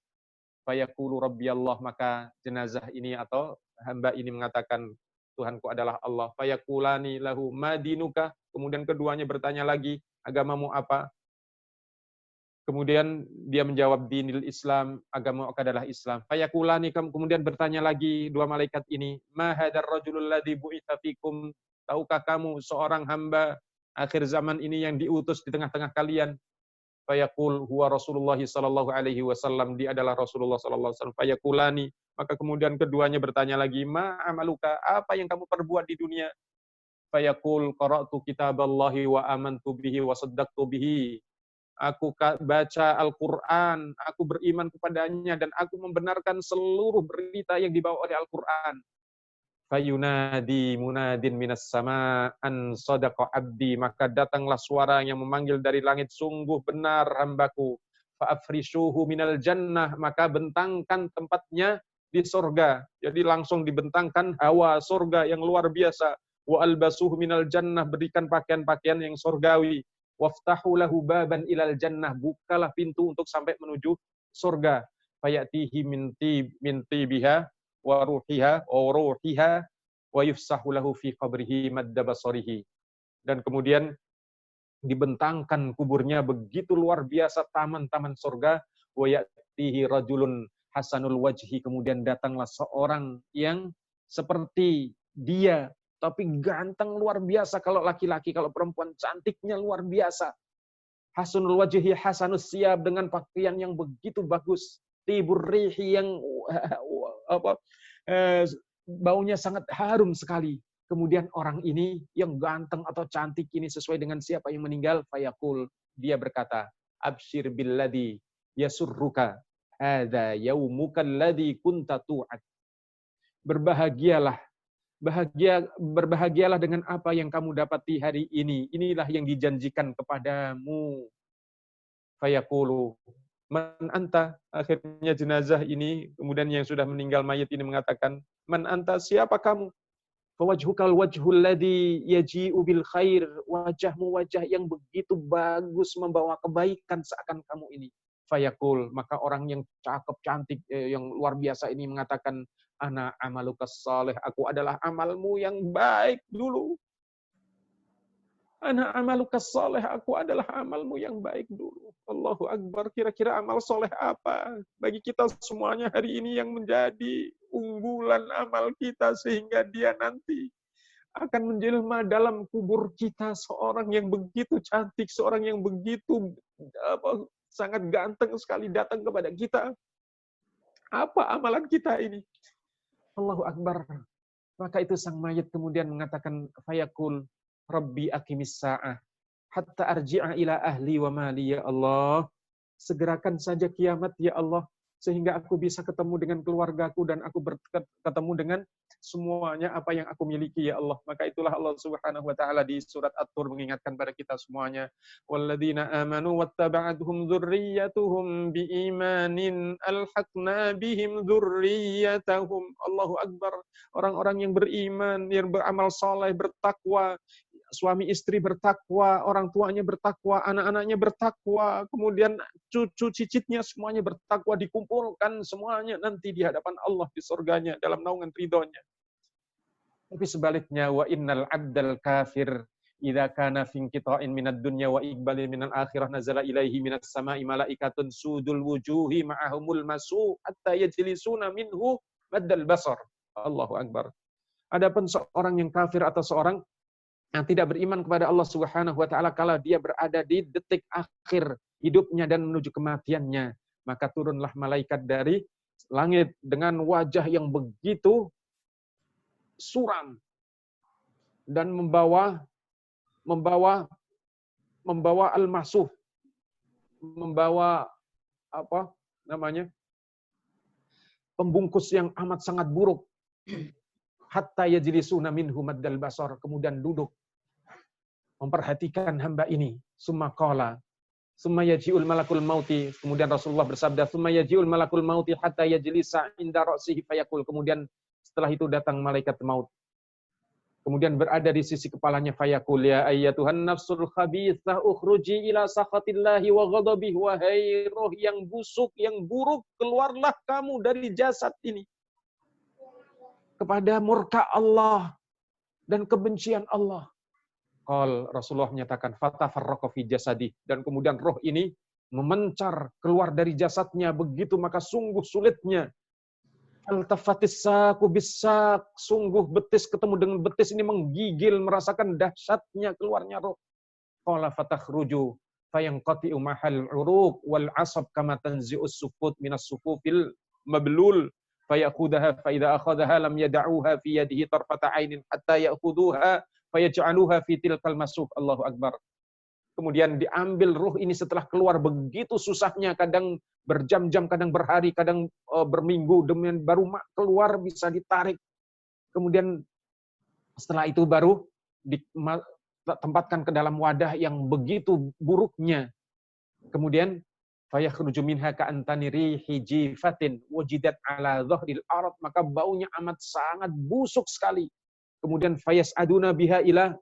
Fayaqulu rabbi Allah, maka jenazah ini atau hamba ini mengatakan Tuhanku adalah Allah. Fayaqulani lahu madinuka, kemudian keduanya bertanya lagi, agamamu apa? Kemudian dia menjawab dinil Islam, agama adalah Islam. Fayaqulani, kemudian bertanya lagi dua malaikat ini, ma hadzal rajulul ladzi bu'itsa fikum, tahukah kamu seorang hamba akhir zaman ini yang diutus di tengah-tengah kalian? Fayaqul huwa Rasulullah sallallahu alaihi wasallam, dia adalah Rasulullah sallallahu alaihi wasallam. Fayaqulani, maka kemudian keduanya bertanya lagi, ma amaluka, apa yang kamu perbuat di dunia? Fayaqul qara'tu kitaballahi wa amantu bihi wa saddaqtu bihi. Aku baca Al-Qur'an, aku beriman kepadanya dan aku membenarkan seluruh berita yang dibawa oleh Al-Qur'an. Fayunadi munadin minas sama an sadaqa abdi, maka datanglah suara yang memanggil dari langit, sungguh benar hambaku. Fa'afrishuhu minal jannah, maka bentangkan tempatnya di surga. Jadi langsung dibentangkan hawa surga yang luar biasa. Wa albasuhu minal jannah, berikan pakaian-pakaian yang surgawi. Waftahu lahu baban ilal jannah, bukalah pintu untuk sampai menuju surga. Fayatihi minti biha wa ruhiha wa yufsahu lahu fi qabrihi madda basarihi. Dan kemudian dibentangkan kuburnya begitu luar biasa, taman-taman surga. Wa ya'tihi rajulun hasanul wajhi, kemudian datanglah seorang yang seperti dia tapi ganteng luar biasa kalau laki-laki, kalau perempuan cantiknya luar biasa. Hasanul wajhi hasanus siyab, dengan pakaian yang begitu bagus. Tibur rihi, yang baunya sangat harum sekali. Kemudian orang ini yang ganteng atau cantik ini sesuai dengan siapa yang meninggal, fayaqul, dia berkata, absyir billadhi yasurruka hadza yaumuka alladhi kunta tu'ad. Berbahagialah dengan apa yang kamu dapati hari ini. Inilah yang dijanjikan kepadamu. fayaqulu man anta, akhirnya jenazah ini kemudian yang sudah meninggal mayit ini mengatakan, man anta, siapa kamu? Fawajhukal wajhul ladzi yaji'u bil khair, wajahmu wajah yang begitu bagus membawa kebaikan seakan kamu ini. Fayaqul, maka orang yang cakep cantik yang luar biasa ini mengatakan, ana amalukas saleh, aku adalah amalmu yang baik dulu. Ana amalukas saleh, aku adalah amalmu yang baik dulu. Allahu Akbar, kira-kira amal soleh apa bagi kita semuanya hari ini yang menjadi unggulan amal kita sehingga dia nanti akan menjelma dalam kubur kita seorang yang begitu cantik, seorang yang begitu sangat ganteng sekali datang kepada kita. Apa amalan kita ini? Allahu Akbar. Maka itu sang mayit kemudian mengatakan, fayaqul Rabbi aqimis sa'ah hatta arji'a ila ahli wa mali, ya Allah. Segerakan saja kiamat ya Allah, sehingga aku bisa ketemu dengan keluargaku dan aku ketemu dengan semuanya apa yang aku miliki ya Allah. Maka itulah Allah Subhanahu wa taala di surat At-Tur mengingatkan pada kita semuanya, walladzina amanu wattaba'atuhum dzurriyyatuhum biimanin alhaqna bihim dzurriyyatahum. Allahu Akbar. Orang-orang yang beriman, yang beramal saleh, bertakwa, suami istri bertakwa, orang tuanya bertakwa, anak-anaknya bertakwa, kemudian cucu cicitnya semuanya bertakwa, dikumpulkan semuanya nanti di hadapan Allah di surganya dalam naungan ridhonya. Tapi sebaliknya, wa innal abdal kafir idza kana fi inqita'in minad dunya wa iqbalin minal akhirah nazala ilaihi minas sama'i malaikatun sudul wujuhi ma'ahumul masu hatta yajlisuna minhu maddal basar. Allahu Akbar. Adapun seorang yang kafir atau seorang yang tidak beriman kepada Allah Subhanahu wa taala, kalau dia berada di detik akhir hidupnya dan menuju kematiannya, maka turunlah malaikat dari langit dengan wajah yang begitu suram dan membawa al-masuh, membawa apa namanya? Pembungkus yang amat sangat buruk. Hatta yajlisuna minhu maddal basar, kemudian duduk memperhatikan hamba ini. Summa qala, summa yaji'ul malakul mauti, kemudian Rasulullah bersabda, summa yaji'ul malakul mauti hatta yajlisa inda ra'sihi fayaqul, kemudian setelah itu datang malaikat maut. Kemudian berada di sisi kepalanya, fayaqul ya ayyatuhan nafsul khabithah ukhruji ila sakhatillahi wa ghadabihi, wahai roh yang busuk, yang buruk, keluarlah kamu dari jasad ini kepada murka Allah dan kebencian Allah. Qal, Rasulullah menyatakan, fatafarraqa fi jasadi, dan kemudian roh ini memencar keluar dari jasadnya, begitu maka sungguh sulitnya. Altafatis saku bisak, sungguh betis ketemu dengan betis ini menggigil, merasakan dahsyatnya keluarnya roh. Qala fatakhruju fayanqati'u mahal uruq wal asab kama tanzi'us sufut minas sufufil mablul fayaqudaha fa idza akhadhaha lam yad'uha fi yadihi tarfata 'ainin hatta ya'khuduha fayaj'aluha fi tilkal masuf. Allahu Akbar. Kemudian diambil ruh ini setelah keluar begitu susahnya, kadang berjam-jam, kadang berhari, kadang berminggu, demikian baru keluar bisa ditarik. Kemudian setelah itu baru ditempatkan ke dalam wadah yang begitu buruknya. Kemudian fayakhruju minha ka'antani rihi jifatin wajidat ala dhahril ard, maka baunya amat sangat busuk sekali. Kemudian fayas'aduna biha ila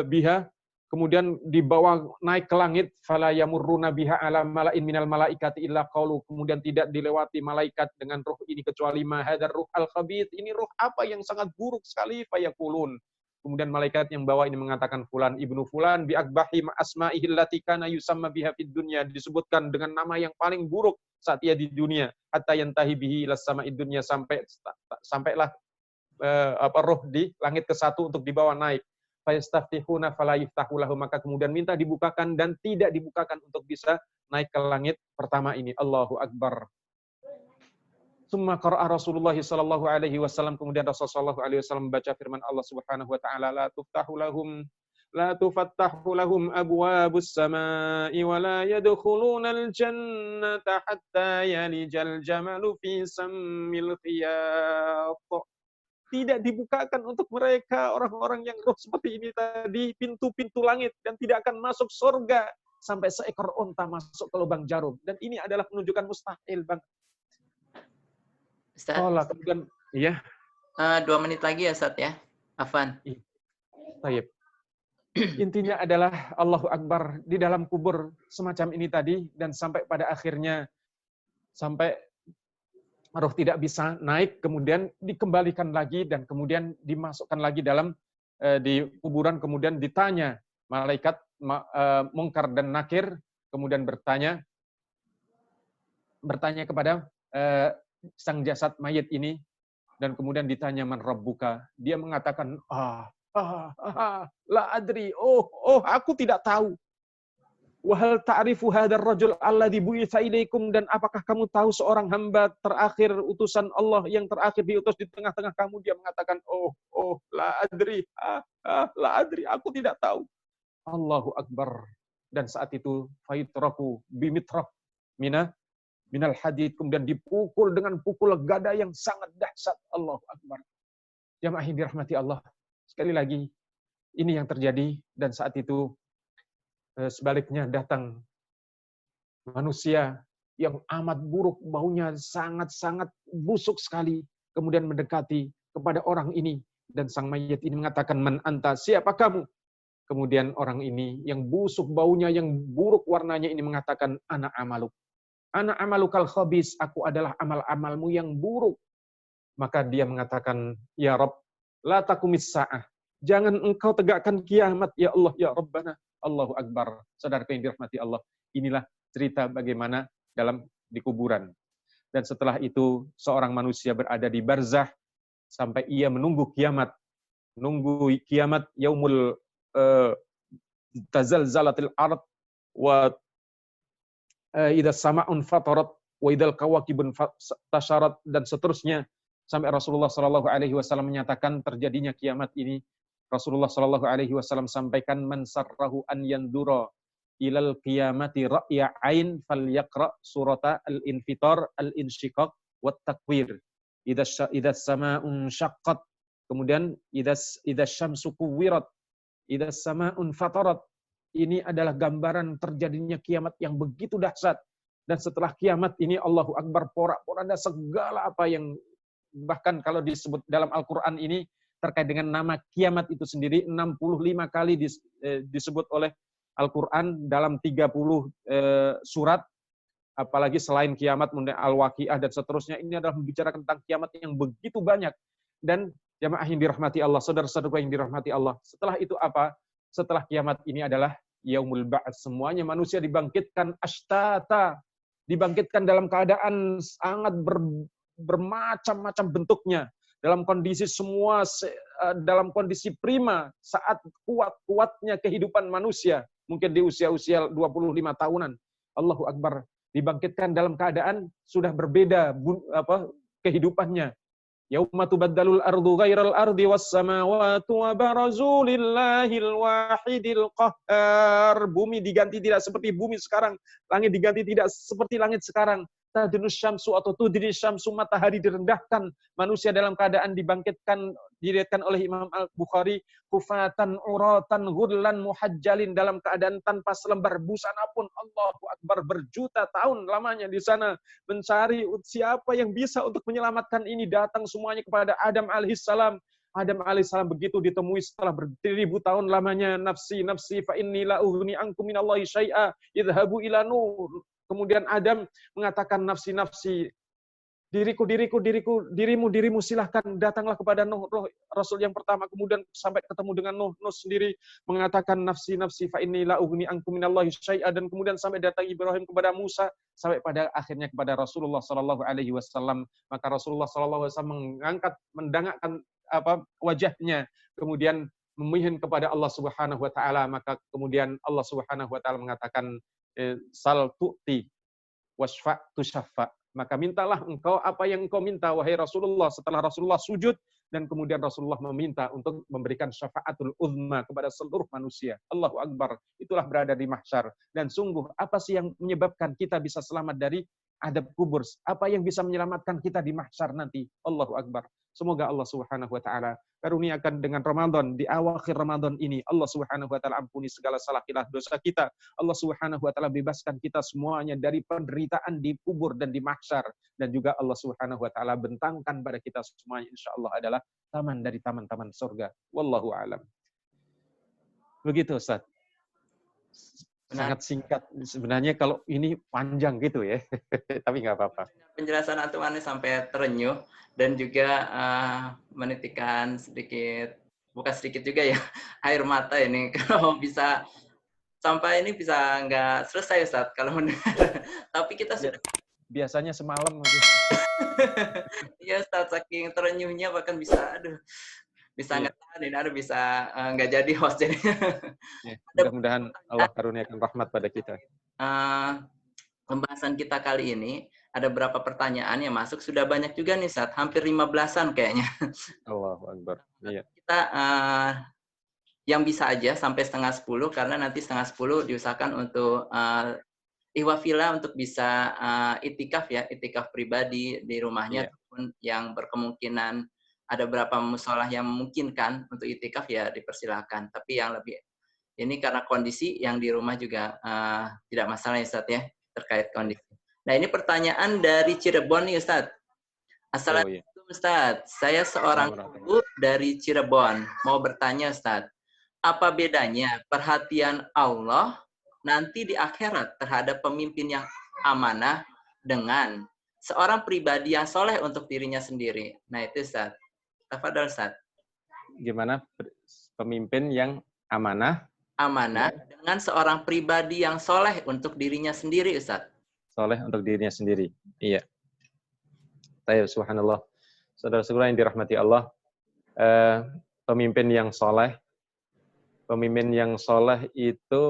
biha, kemudian dibawa naik ke langit, fala yamurruna biha ala mala'in minal malaikati illa qaulu, kemudian tidak dilewati malaikat dengan ruh ini kecuali ma hadzal ruh al khabith, ini ruh apa yang sangat buruk sekali, fayaqulun. Kemudian malaikat yang bawa ini mengatakan, fulan ibnu fulan bi akbahi asma'ihi allati kana yusamma biha fid dunya, disebutkan dengan nama yang paling buruk saat ia di dunia, hatta yantahi bihi ila sama'id dunya, sampailah roh di langit ke-1 untuk dibawa naik. Fayastaftihuna fala yuftahu lahum, maka kemudian minta dibukakan dan tidak dibukakan untuk bisa naik ke langit pertama ini. Allahu Akbar. Summa qara'a Rasulullah sallallahu alaihi wasallam, kemudian Rasulullah sallallahu alaihi wasallam membaca firman Allah Subhanahu wa taala, la tufattahu lahum abwabus samai wa la yadkhulunal jannata hatta yalijal jamalu fi sammil khiyat. Tidak dibukakan untuk mereka orang-orang yang roh seperti ini tadi pintu-pintu langit, dan tidak akan masuk surga sampai seekor unta masuk ke lubang jarum. Dan ini adalah menunjukkan mustahil, Bang. Ustaz, Kemudian, iya. 2 menit lagi ya, Ustaz ya. Afan. Baik. Intinya adalah Allahu Akbar di dalam kubur semacam ini tadi, dan sampai pada akhirnya sampai roh tidak bisa naik, kemudian dikembalikan lagi dan kemudian dimasukkan lagi dalam di kuburan, kemudian ditanya malaikat Mungkar dan Nakir, kemudian bertanya kepada sang jasad mayit ini, dan kemudian ditanya man rabbuka. Dia mengatakan la adri, aku tidak tahu. Wahal ta'rifu hadzal rajul alladzi bu'itsa ilaikum, dan apakah kamu tahu seorang hamba terakhir utusan Allah yang terakhir diutus di tengah-tengah kamu? Dia mengatakan la adri, la adri, aku tidak tahu. Allahu Akbar. Dan saat itu faitraku bimitraq minal hadid, kemudian dipukul dengan pukul gada yang sangat dahsyat. Allahu Akbar. Jamaah yang dirahmati Allah, sekali lagi ini yang terjadi. Dan saat itu sebaliknya datang manusia yang amat buruk, baunya sangat-sangat busuk sekali, kemudian mendekati kepada orang ini, dan sang mayit ini mengatakan, man anta, siapa kamu? Kemudian orang ini yang busuk baunya, yang buruk warnanya ini mengatakan, ana amaluk kal khabis, aku adalah amal-amalmu yang buruk. Maka dia mengatakan, ya Rabb, la takumis sa'ah, jangan engkau tegakkan kiamat ya Allah, ya Rabbana. Allahu Akbar. Saudara yang dirahmati Allah, inilah cerita bagaimana di kuburan. Dan setelah itu seorang manusia berada di barzah sampai ia menunggu kiamat. Menunggu kiamat, yaumul tazalzalatil ard wa idza sama'un fatarat wa idzal kawakibun tasharat, dan seterusnya sampai Rasulullah sallallahu alaihi wasallam menyatakan terjadinya kiamat ini. Rasulullah sallallahu alaihi wasallam sampaikan, man sarrahu an yandura ilal qiyamati ra'ya ain falyaqra surata al-infitar al-insyiqaq wat takwir idza sama'un syaqqat, kemudian idza syamsu kuwirat idza sama'un fatarat. Ini adalah gambaran terjadinya kiamat yang begitu dahsyat. Dan setelah kiamat ini, Allahu Akbar, porak-poranda segala apa yang bahkan kalau disebut dalam Al-Qur'an ini terkait dengan nama kiamat itu sendiri 65 kali disebut oleh Al-Quran dalam 30 surat, apalagi selain kiamat, Al-Waqiah dan seterusnya. Ini adalah membicarakan tentang kiamat yang begitu banyak. Dan jamaah yang dirahmati Allah, saudara-saudara yang dirahmati Allah, setelah itu apa? Setelah kiamat ini adalah yaumul ba'ats, semuanya manusia dibangkitkan ashtata, dibangkitkan dalam keadaan sangat bermacam-macam bentuknya, dalam kondisi semua dalam kondisi prima, saat kuat-kuatnya kehidupan manusia, mungkin di usia-usia 25 tahunan. Allahu Akbar, dibangkitkan dalam keadaan sudah berbeda kehidupannya. Yauma tubaddalul ardu ghairal ardi was samawati wa barazu lillahil wahidil qahhar. Bumi diganti tidak seperti bumi sekarang, langit diganti tidak seperti langit sekarang. Tadnus syamsu atau tudri syamsu, matahari direndahkan, manusia dalam keadaan diriwayatkan oleh Imam Al-Bukhari, kufatan uratan ghurlan muhajjalin, dalam keadaan tanpa selembar busana pun. Allahu Akbar, berjuta tahun lamanya di sana mencari siapa yang bisa untuk menyelamatkan ini. Datang semuanya kepada Adam alaihissalam. Adam alaihissalam begitu ditemui setelah beribu tahun lamanya, nafsi nafsi fa inni la ughni ankum minallahi syai'a idhabu ila nur. Kemudian Adam mengatakan, nafsi nafsi, dirimu silahkan datanglah kepada Nuh, Rasul yang pertama. Kemudian sampai ketemu dengan Nuh sendiri mengatakan, nafsi nafsi fa inni la ughni ankum minallahi syai'a, dan kemudian sampai datang Ibrahim kepada Musa, sampai pada akhirnya kepada Rasulullah sallallahu alaihi wasallam. Maka Rasulullah sallallahu alaihi wasallam mendangakkan wajahnya, kemudian memohon kepada Allah Subhanahu wa taala. Maka kemudian Allah Subhanahu wa taala mengatakan, sal tu'ti wasfa tusyaffa, maka mintalah engkau apa yang engkau minta wahai Rasulullah. Setelah Rasulullah sujud, dan kemudian Rasulullah meminta untuk memberikan syafaatul uzma kepada seluruh manusia. Allahu Akbar, itulah berada di mahsyar. Dan sungguh, apa sih yang menyebabkan kita bisa selamat dari adab kubur? Apa yang bisa menyelamatkan kita di mahsyar nanti? Allahu Akbar. Semoga Allah Subhanahu wa taala karuniakan dengan Ramadan, di akhir Ramadan ini Allah Subhanahu wa taala ampuni segala salah khilaf dosa kita. Allah Subhanahu wa taala bebaskan kita semuanya dari penderitaan di kubur dan di mahsyar, dan juga Allah Subhanahu wa taala bentangkan pada kita semuanya insyaallah adalah taman dari taman-taman surga. Wallahu a'lam. Begitu Ustaz. Benar. Sangat singkat. Sebenarnya kalau ini panjang gitu ya. Tapi nggak apa-apa. Penjelasan antum ini sampai terenyuh dan juga menitikkan sedikit, bukan sedikit juga ya, air mata ini kalau bisa sampai ini bisa nggak selesai Ustaz kalau mendengar. Tapi kita sudah biasanya semalam mungkin. Iya Ustaz, saking terenyuhnya bahkan bisa bisa nggak tahan, aduh bisa nggak jadi host jadinya. Mudah-mudahan Allah karuniakan rahmat pada kita. Pembahasan kita kali ini ada berapa pertanyaan yang masuk, sudah banyak juga nih Ustaz, hampir 15-an kayaknya. Allahu Akbar. Iya. Kita yang bisa aja sampai 9:30 karena nanti 9:30 diusahakan untuk Iwafila untuk bisa itikaf ya, itikaf pribadi di rumahnya, ataupun yang berkemungkinan ada berapa musolah yang memungkinkan untuk itikaf ya dipersilakan. Tapi yang lebih ini karena kondisi yang di rumah juga tidak masalah ya Ustaz ya, terkait kondisi. Nah ini pertanyaan dari Cirebon nih Ustaz. Assalamualaikum Ustaz, saya seorang ibu dari Cirebon. Mau bertanya Ustaz, apa bedanya perhatian Allah nanti di akhirat terhadap pemimpin yang amanah dengan seorang pribadi yang soleh untuk dirinya sendiri? Nah itu Ustaz. Tafadhol Ustaz. Gimana pemimpin yang amanah? Amanah dengan seorang pribadi yang soleh untuk dirinya sendiri Ustaz. Soleh untuk dirinya sendiri. Iya. Tayyib, subhanallah. Saudara-saudara yang dirahmati Allah, pemimpin yang soleh itu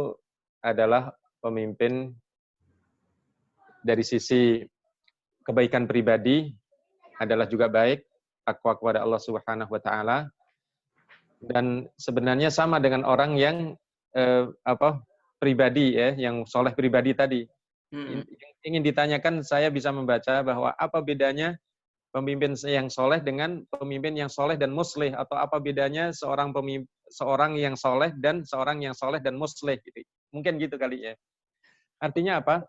adalah pemimpin dari sisi kebaikan pribadi adalah juga baik, takwa kepada Allah Subhanahu wa taala, dan sebenarnya sama dengan orang yang pribadi ya, yang soleh pribadi tadi. Ingin ditanyakan, saya bisa membaca bahwa apa bedanya pemimpin yang soleh dengan pemimpin yang soleh dan muslih, atau apa bedanya seorang yang soleh dan seorang yang soleh dan muslih gitu. Mungkin gitu kali ya. Artinya apa?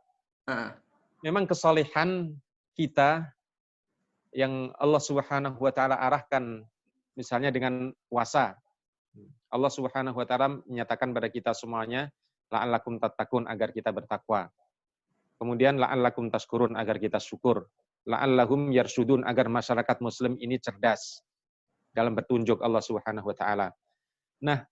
Memang kesolehan kita yang Allah Subhanahu wa taala arahkan, misalnya dengan puasa. Allah Subhanahu wa taala menyatakan pada kita semuanya, la'allakum tattaqun, agar kita bertakwa. Kemudian la'allakum tashkurun, agar kita syukur. La'allahum yarsudun, agar masyarakat muslim ini cerdas dalam bertunjuk Allah Subhanahu wa taala. Nah,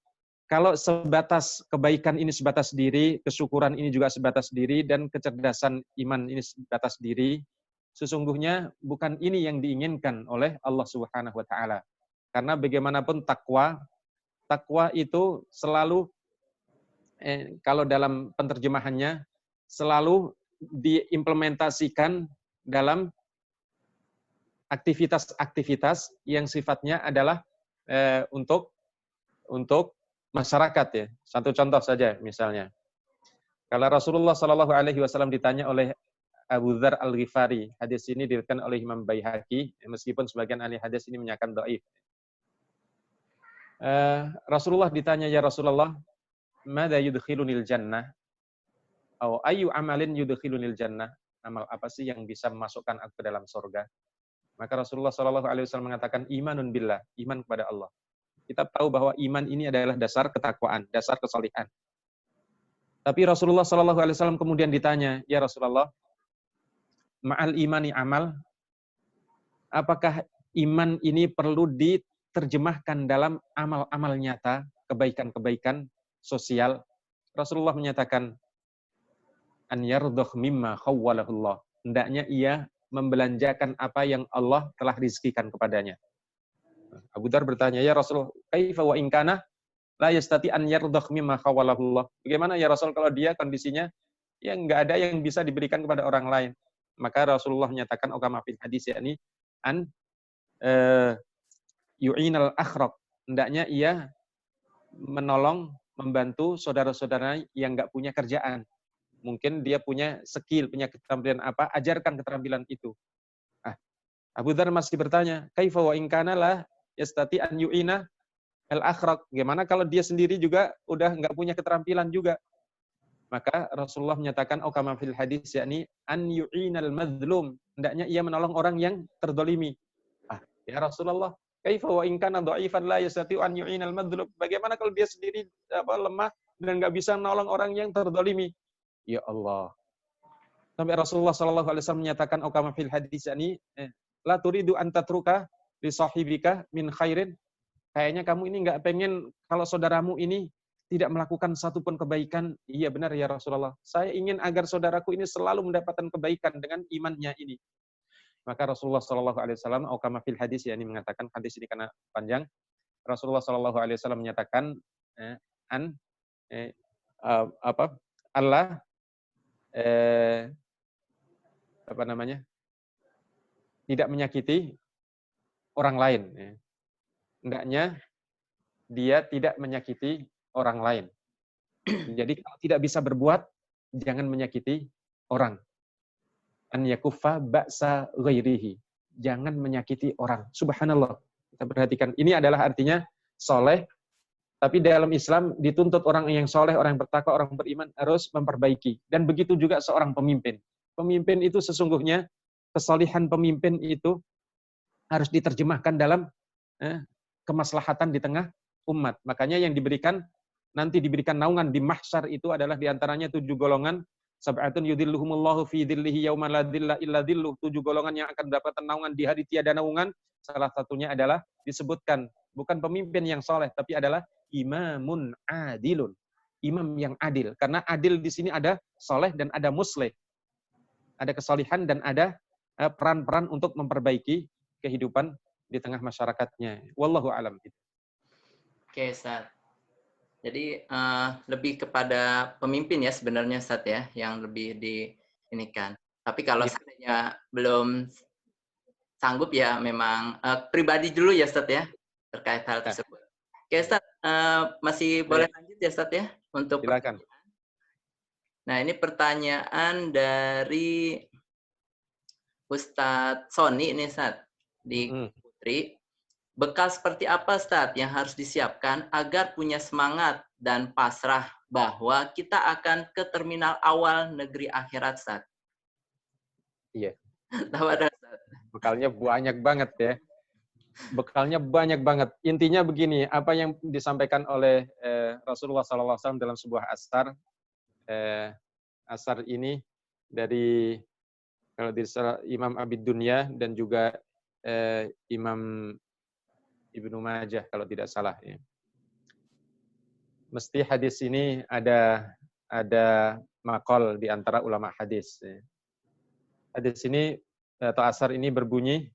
kalau sebatas kebaikan ini sebatas diri, kesyukuran ini juga sebatas diri, dan kecerdasan iman ini sebatas diri, sesungguhnya bukan ini yang diinginkan oleh Allah Subhanahu wa taala. Karena bagaimanapun takwa itu selalu kalau dalam penerjemahannya selalu diimplementasikan dalam aktivitas-aktivitas yang sifatnya adalah untuk masyarakat ya. Satu contoh saja misalnya. Kalau Rasulullah Shallallahu alaihi wasallam ditanya oleh Abu Dzar Al-Ghifari, hadis ini diriwayatkan oleh Imam Baihaqi, meskipun sebagian ahli hadis ini menyatakan dhaif. Rasulullah ditanya, ya Rasulullah, madza yudkhilunil jannah? Atau ayu amalin yudkhilunil jannah? Amal apa sih yang bisa memasukkan aku ke dalam surga? Maka Rasulullah Shallallahu alaihi wasallam mengatakan, imanun billah, iman kepada Allah. Kita tahu bahwa iman ini adalah dasar ketakwaan, dasar kesalihan. Tapi Rasulullah Shallallahu alaihi wasallam kemudian ditanya, ya Rasulullah, ma'al imani amal, apakah iman ini perlu diterjemahkan dalam amal-amal nyata, kebaikan-kebaikan sosial? Rasulullah menyatakan, an yardhah mimma khawwalahullah, hendaknya ia membelanjakan apa yang Allah telah rizkikan kepadanya. Abu Dzar bertanya, ya Rasul, kaifa wa in kana la yastati an yardhah mimma khawwalahullah? Bagaimana ya Rasul kalau dia kondisinya ya enggak ada yang bisa diberikan kepada orang lain? Maka Rasulullah menyatakan, kama fil hadis, yakni an yu'inal akhraq, hendaknya ia menolong, membantu saudara-saudara yang enggak punya kerjaan. Mungkin dia punya skill, punya keterampilan apa, ajarkan keterampilan itu. Abu Dzar masih bertanya, kaifa wa in kana la yastati an yu'ina al-akhraq. Gimana kalau dia sendiri juga udah nggak punya keterampilan juga? Maka Rasulullah menyatakan, oh kama fil hadis, yakni an yu'inal mazlum. Hendaknya ia menolong orang yang terdolimi. Ah, ya Rasulullah, kaifa wa in kana dha'ifan la yastati'u an yu'inal mazlum. Bagaimana kalau dia sendiri lemah dan nggak bisa menolong orang yang terdolimi? Ya Allah. Sampai Rasulullah sallallahu alaihi wasallam menyatakan, oh kama fil hadis, yakni la turidu an tatruka li sahibika min khairin. Kayaknya kamu ini nggak pengen kalau saudaramu ini tidak melakukan satupun kebaikan. Iya benar ya Rasulullah. Saya ingin agar saudaraku ini selalu mendapatkan kebaikan dengan imannya ini. Maka Rasulullah Shallallahu Alaihi Wasallam, atau kama fil hadis, ya ini mengatakan, hadis ini karena panjang. Rasulullah Shallallahu Alaihi Wasallam menyatakan, Allah tidak menyakiti orang lain. Hendaknya dia tidak menyakiti orang lain. Jadi kalau tidak bisa berbuat, jangan menyakiti orang. An yakuffa ba'sa ghairihi. Jangan menyakiti orang. Subhanallah. Kita perhatikan. Ini adalah artinya soleh. Tapi dalam Islam dituntut orang yang soleh, orang yang bertakwa, orang beriman harus memperbaiki. Dan begitu juga seorang pemimpin. Pemimpin itu sesungguhnya, kesolihan pemimpin itu harus diterjemahkan dalam kemaslahatan di tengah umat. Makanya yang nanti diberikan naungan di mahsyar itu adalah diantaranya 7 golongan. Sab'atun yudhilluhumullahu fi dhillihi yawma la dhilla illa dhilluh. 7 golongan yang akan mendapatkan naungan di hari tiada naungan. Salah satunya adalah disebutkan bukan pemimpin yang soleh, tapi adalah imamun adilun. Imam yang adil. Karena adil di sini ada soleh dan ada musleh. Ada kesolihan dan ada peran-peran untuk memperbaiki kehidupan di tengah masyarakatnya. Wallahu a'lam. Oke, Ustaz. Jadi lebih kepada pemimpin ya sebenarnya, Ustaz ya, yang lebih diinikan. Tapi kalau seandainya belum sanggup ya memang pribadi dulu ya, Ustaz ya, terkait hal tersebut. Oke, Ustaz, masih boleh lanjut ya, Ustaz ya, untuk silakan. Nah, ini pertanyaan dari Ustadz Sony ini, Ustaz, di Putri. Bekal seperti apa, Ustaz, yang harus disiapkan agar punya semangat dan pasrah bahwa kita akan ke terminal awal negeri akhirat, Ustaz? Iya. Tahu ada, Ustaz? Bekalnya banyak banget ya. Bekalnya banyak banget. Intinya begini, apa yang disampaikan oleh Rasulullah SAW dalam sebuah asar. Asar ini dari kalau di Imam Abid Dunya dan juga Imam Ibnu Majah kalau tidak salah ya. Mesti hadis ini ada maqal di antara ulama hadis. Ya. Hadis ini atau asar ini berbunyi,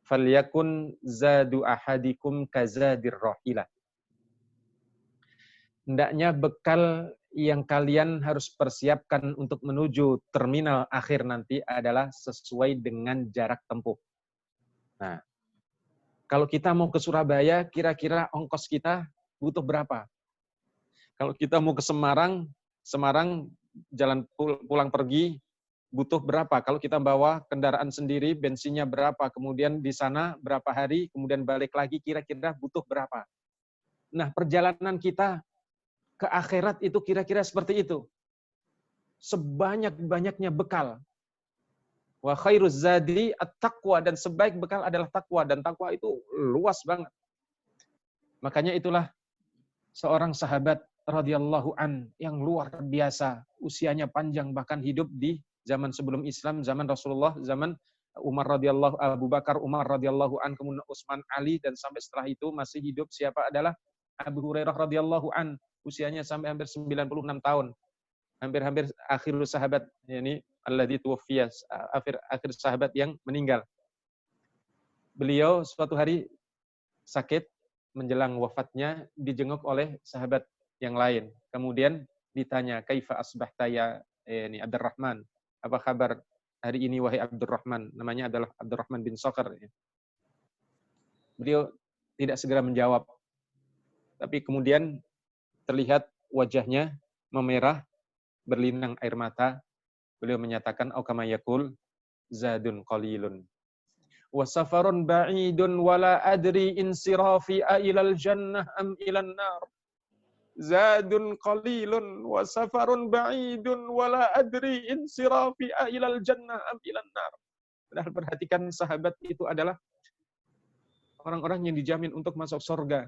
falyakun zadu ahadikum kazadir rahilah. Hendaknya bekal yang kalian harus persiapkan untuk menuju terminal akhir nanti adalah sesuai dengan jarak tempuh. Nah, kalau kita mau ke Surabaya, kira-kira ongkos kita butuh berapa? Kalau kita mau ke Semarang jalan pulang pergi butuh berapa? Kalau kita bawa kendaraan sendiri, bensinnya berapa? Kemudian di sana berapa hari? Kemudian balik lagi, kira-kira butuh berapa? Nah, perjalanan kita ke akhirat itu kira-kira seperti itu. Sebanyak-banyaknya bekal. Wa khairuz zadi at-taqwa, dan sebaik bekal adalah takwa, dan takwa itu luas banget. Makanya itulah seorang sahabat radhiyallahu an yang luar biasa, usianya panjang bahkan hidup di zaman sebelum Islam, zaman Rasulullah, zaman Umar radhiyallahu Abu Bakar, Umar radhiyallahu an, kemudian Utsman, Ali, dan sampai setelah itu masih hidup siapa adalah Abu Hurairah radhiyallahu an, usianya sampai hampir 96 tahun. Hampir-hampir akhir sahabat, yakni alladzi tuwaffiya, akhir sahabat yang meninggal. Beliau suatu hari sakit, menjelang wafatnya dijenguk oleh sahabat yang lain. Kemudian ditanya, "Kaifa asbahta ya ini Abdurrahman? Apa kabar hari ini wahai Abdurrahman?" Namanya adalah Abdurrahman bin Sakhar. Beliau tidak segera menjawab. Tapi kemudian terlihat wajahnya memerah, berlinang air mata. Beliau menyatakan, "Au kama yaqul zadun qalilun." wa safarun ba'idun wa la adri insirafi ilal jannah am ilan nar. Zadun qalilun wa safarun ba'idun wa la adri insirafi ilal jannah am ilan nar. Padahal perhatikan, sahabat itu adalah orang-orang yang dijamin untuk masuk surga.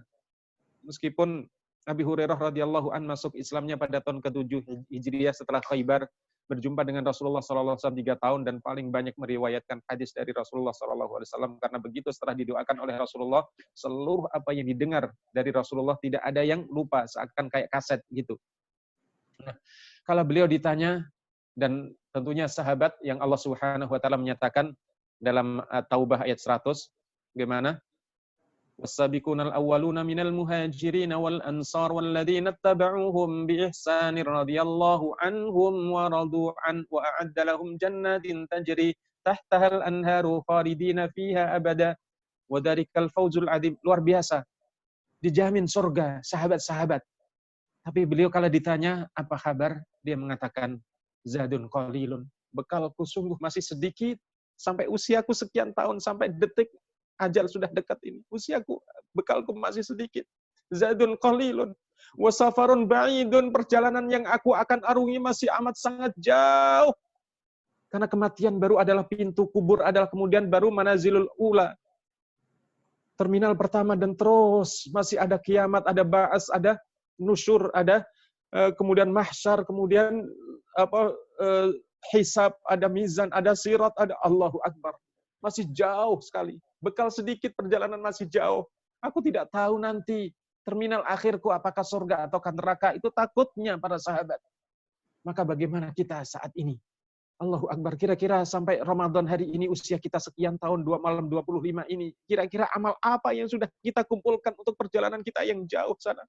Meskipun Abi Hurairah radhiyallahu an masuk Islamnya pada tahun ke-7 Hijriah setelah Khaybar, berjumpa dengan Rasulullah SAW 3 tahun dan paling banyak meriwayatkan hadis dari Rasulullah SAW, karena begitu setelah didoakan oleh Rasulullah, seluruh apa yang didengar dari Rasulullah tidak ada yang lupa, seakan kayak kaset gitu. Nah, kalau beliau ditanya, dan tentunya sahabat yang Allah Subhanahu wa taala menyatakan dalam Taubah ayat 100, bagaimana? Was-sabiqunal awwaluna minal muhajirin wal ansar walladzina ittaba'uuhum bi ihsanin radhiyallahu anhum wa radu an wa a'adda lahum jannatin tajri tahtahal anharu khalidina fiha abada wa dzarikal fawzul adzim. Luar biasa. Dijamin surga sahabat-sahabat. Tapi beliau kalau ditanya apa kabar, dia mengatakan zadun qalilun. Bekalku sungguh masih sedikit, sampai usiaku sekian tahun, sampai detik ajal sudah dekat ini. Usiaku, bekalku masih sedikit. Zadun qalilun. Wa safarun ba'idun. Perjalanan yang aku akan arungi masih amat sangat jauh. Karena kematian baru adalah pintu, kubur adalah kemudian baru manazilul ula. Terminal pertama, dan terus masih ada kiamat, ada ba'as, ada nusyur, ada kemudian mahsyar, kemudian hisab, ada mizan, ada sirat, ada Allahu Akbar. Masih jauh sekali. Bekal sedikit, perjalanan masih jauh. Aku tidak tahu nanti terminal akhirku apakah surga atau neraka. Itu takutnya para sahabat. Maka bagaimana kita saat ini? Allahu Akbar. Kira-kira sampai Ramadan hari ini usia kita sekian tahun, 2 malam 25 ini. Kira-kira amal apa yang sudah kita kumpulkan untuk perjalanan kita yang jauh sana?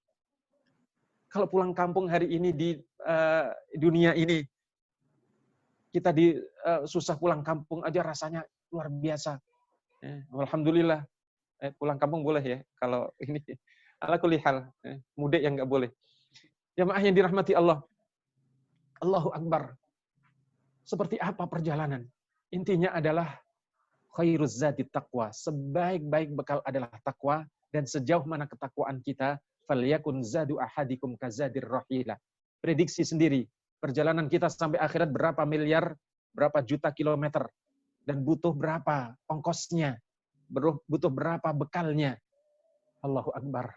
Kalau pulang kampung hari ini di dunia ini, kita susah pulang kampung aja rasanya luar biasa. Alhamdulillah, pulang kampung boleh ya, kalau ini ala kulli hal, mudik yang nggak boleh. Jamaah yang dirahmati Allah, Allahu Akbar. Seperti apa perjalanan? Intinya adalah khairuz zadi taqwa. Sebaik-baik bekal adalah takwa, dan sejauh mana ketakwaan kita, falyakun zadu ahadikum kazadir rahila. Prediksi sendiri, perjalanan kita sampai akhirat berapa miliar, berapa juta kilometer, dan butuh berapa ongkosnya, butuh berapa bekalnya. Allahu Akbar.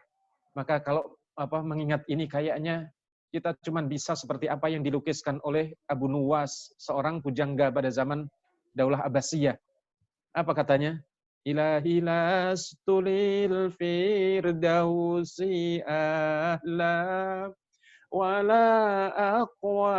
Maka kalau mengingat ini, kayaknya kita cuma bisa seperti apa yang dilukiskan oleh Abu Nuwas, seorang pujangga pada zaman Daulah Abbasiyah. Apa katanya? Ilahi lastulil firdausi ahla wala aqwa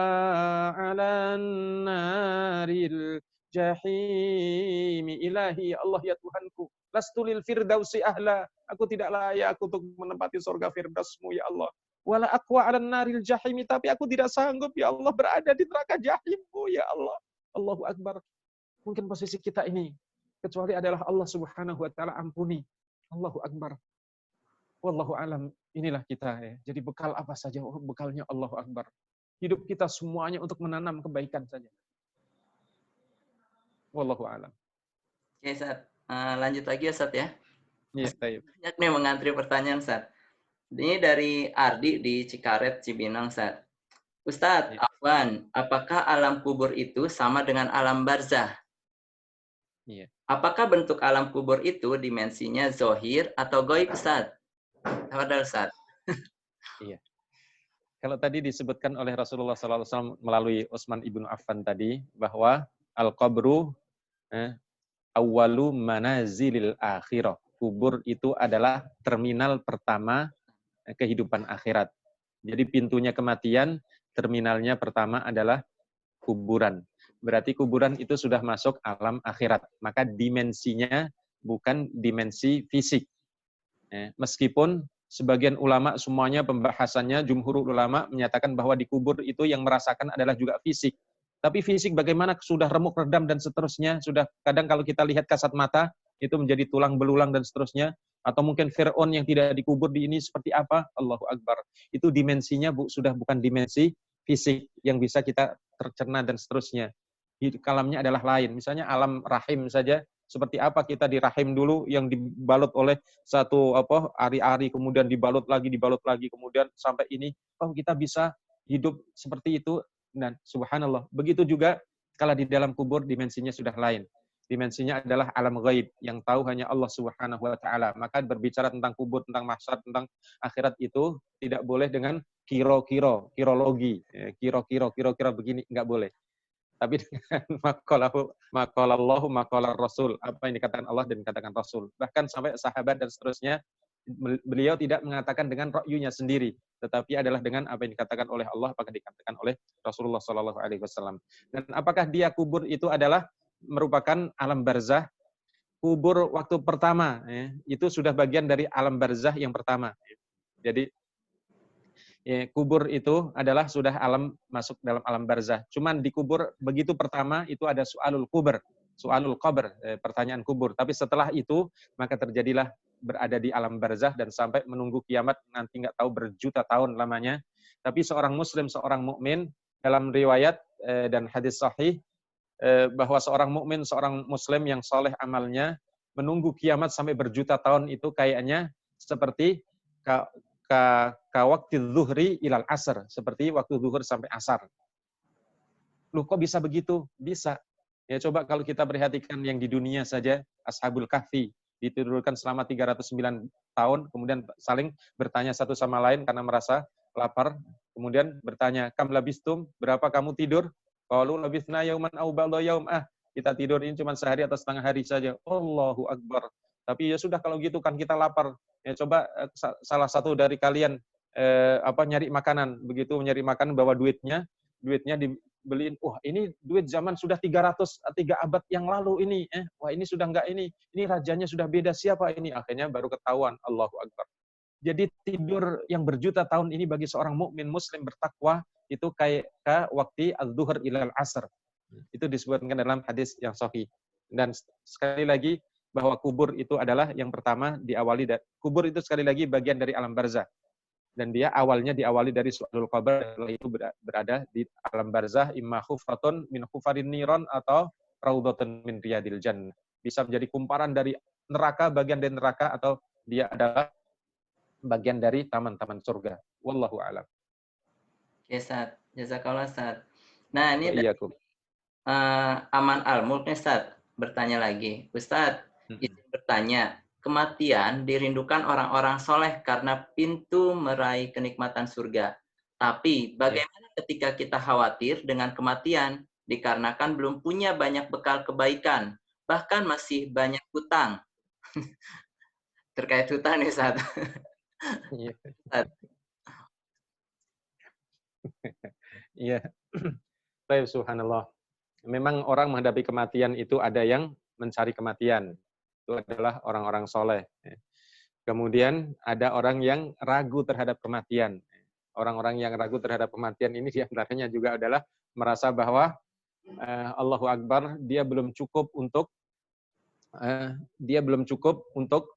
ala naril jahimi. Ilahi, Allah ya Tuhanku, lastulil firdausi ahla, aku tidak layak untuk menempati surga firdausmu ya Allah. Wala aqwa 'alan naril jahimi, tapi aku tidak sanggup ya Allah berada di neraka jahimmu ya Allah. Allahu Akbar. Mungkin posisi kita ini, kecuali adalah Allah Subhanahu wa taala ampuni. Allahu Akbar. Wallahu alam. Inilah kita ya. Jadi bekal apa saja? Bekalnya Allahu Akbar. Hidup kita semuanya untuk menanam kebaikan saja. Wallahu alam. Oke, Ustaz. Lanjut lagi ya, Ustaz ya. Iya, baik. Banyak nih mengantri pertanyaan, Ustaz. Ini dari Ardi di Cikaret, Cibinong, Ustaz. Ustaz, Afwan, apakah alam kubur itu sama dengan alam barzah? Iya. Apakah bentuk alam kubur itu dimensinya zohir atau goib, Ustaz? Tafadhol, Ustaz. Iya. Kalau tadi disebutkan oleh Rasulullah SAW melalui Utsman ibnu Affan tadi, bahwa al-qabru awwalu manazilil akhirah. Kubur itu adalah terminal pertama kehidupan akhirat. Jadi pintunya kematian, terminalnya pertama adalah kuburan. Berarti kuburan itu sudah masuk alam akhirat. Maka dimensinya bukan dimensi fisik. Meskipun sebagian ulama, semuanya pembahasannya, jumhur ulama menyatakan bahwa di kubur itu yang merasakan adalah juga fisik. Tapi fisik bagaimana, sudah remuk, redam, dan seterusnya. Sudah kadang kalau kita lihat kasat mata, itu menjadi tulang belulang dan seterusnya. Atau mungkin Fir'aun yang tidak dikubur di ini seperti apa? Allahu Akbar. Itu dimensinya sudah bukan dimensi fisik yang bisa kita tercerna dan seterusnya. Kalamnya adalah lain. Misalnya alam rahim saja seperti apa kita di rahim dulu yang dibalut oleh satu ari-ari, kemudian dibalut lagi, kemudian sampai ini, kita bisa hidup seperti itu. Dan subhanallah, begitu juga kalau di dalam kubur dimensinya sudah lain. Dimensinya adalah alam ghaib yang tahu hanya Allah Subhanahu wa taala. Maka berbicara tentang kubur, tentang mahsyar, tentang akhirat itu tidak boleh dengan kirologi, kira-kira begini, enggak boleh. Tapi dengan maqalallahu maqalar Rasul, apa yang dikatakan Allah dan dikatakan Rasul. Bahkan sampai sahabat dan seterusnya, beliau tidak mengatakan dengan ra'yunya sendiri, tetapi adalah dengan apa yang dikatakan oleh Allah, apa yang dikatakan oleh Rasulullah sallallahu alaihi wasallam. Dan apakah dia kubur itu adalah merupakan alam barzah? Kubur waktu pertama, itu sudah bagian dari alam barzah yang pertama. Jadi kubur itu adalah sudah masuk dalam alam barzah. Cuman di kubur begitu pertama itu ada soalul qabr, pertanyaan kubur. Tapi setelah itu maka terjadilah berada di alam barzah dan sampai menunggu kiamat, nanti nggak tahu berjuta tahun lamanya. Tapi seorang muslim, seorang mukmin, dalam riwayat dan hadis sahih, bahwa seorang mukmin, seorang muslim yang soleh amalnya, menunggu kiamat sampai berjuta tahun itu kayaknya seperti waktu zuhri ilal asr, seperti waktu zuhur sampai asar. Loh, kok bisa begitu? Bisa. Ya coba kalau kita perhatikan yang di dunia saja, Ashabul Kahfi ditidurkan selama 309 tahun, kemudian saling bertanya satu sama lain karena merasa lapar, kemudian bertanya, kam labistum, berapa kamu tidur? Qalu labithna yauman aw ba'da yaum. Kita tidur ini cuma sehari atau setengah hari saja. Allahu Akbar. Tapi ya sudah kalau gitu kan kita lapar. Ya coba salah satu dari kalian nyari makanan. Begitu nyari makanan bawa duitnya dibeliin. Wah, ini duit zaman sudah 3 abad yang lalu ini. Wah, ini sudah enggak ini. Ini rajanya sudah beda, siapa ini? Akhirnya baru ketahuan. Allahu Akbar. Jadi tidur yang berjuta tahun ini bagi seorang mukmin muslim bertakwa itu kayak waktu az-zuhur ilal asr. Itu disebutkan dalam hadis yang sahih. Dan sekali lagi bahwa kubur itu adalah yang pertama diawali dari kubur itu sekali lagi bagian dari alam barzah. Dan dia awalnya diawali dari su'alul qabr, setelah itu berada di alam barzah, imma khufratun min khufarin niron atau raudhatun min riyadil jannah. Bisa menjadi kumparan dari neraka, bagian dari neraka, atau dia adalah bagian dari taman-taman surga. Wallahu a'lam. Oke, Ustaz. Jazakallah, Ustaz. Nah, ini Iyakum. Aman Al-Mulk nih, Ustaz, bertanya lagi. Ustaz, izin bertanya, kematian dirindukan orang-orang soleh karena pintu meraih kenikmatan surga. Tapi bagaimana ketika kita khawatir dengan kematian dikarenakan belum punya banyak bekal kebaikan, bahkan masih banyak hutang? Terkait hutang nih, Ustaz. Iya. Baik, subhanallah. Memang orang menghadapi kematian itu ada yang mencari kematian. Itu adalah orang-orang soleh. Kemudian ada orang yang ragu terhadap kematian. Orang-orang yang ragu terhadap kematian ini diantaranya juga adalah merasa bahwa Allahu Akbar, dia belum cukup untuk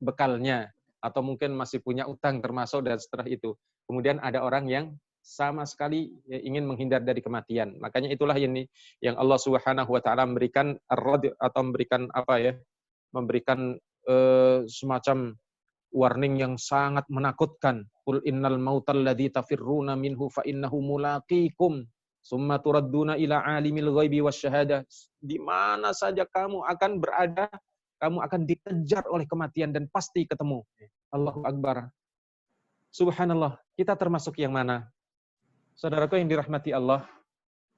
bekalnya, atau mungkin masih punya utang termasuk dan setelah itu. Kemudian ada orang yang sama sekali ingin menghindar dari kematian. Makanya itulah ini yang Allah Subhanahu wa taala memberikan atau memberikan semacam warning yang sangat menakutkan. Qul innal mautal ladzi tafirruna minhu fa innahu mulaqikum summa turadduna ila alimil ghaibi wasyahadah. Di mana saja kamu akan berada, kamu akan dikejar oleh kematian dan pasti ketemu. Allahu Akbar. Subhanallah, kita termasuk yang mana? Saudaraku yang dirahmati Allah,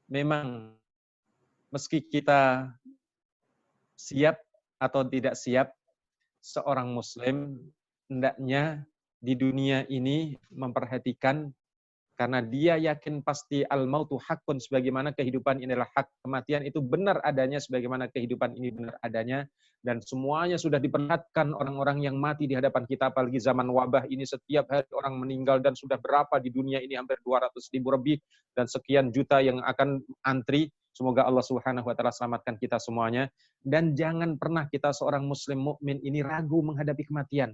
memang meski kita siap atau tidak siap, seorang muslim hendaknya di dunia ini memperhatikan, karena dia yakin pasti al-mautu haqqun, sebagaimana kehidupan ini adalah hak, kematian itu benar adanya sebagaimana kehidupan ini benar adanya, dan semuanya sudah diperlihatkan orang-orang yang mati di hadapan kita, apalagi zaman wabah ini setiap hari orang meninggal, dan sudah berapa di dunia ini, hampir 200.000 lebih, dan sekian juta yang akan antri. Semoga Allah Subhanahu wa taala selamatkan kita semuanya, dan jangan pernah kita seorang muslim mukmin ini ragu menghadapi kematian.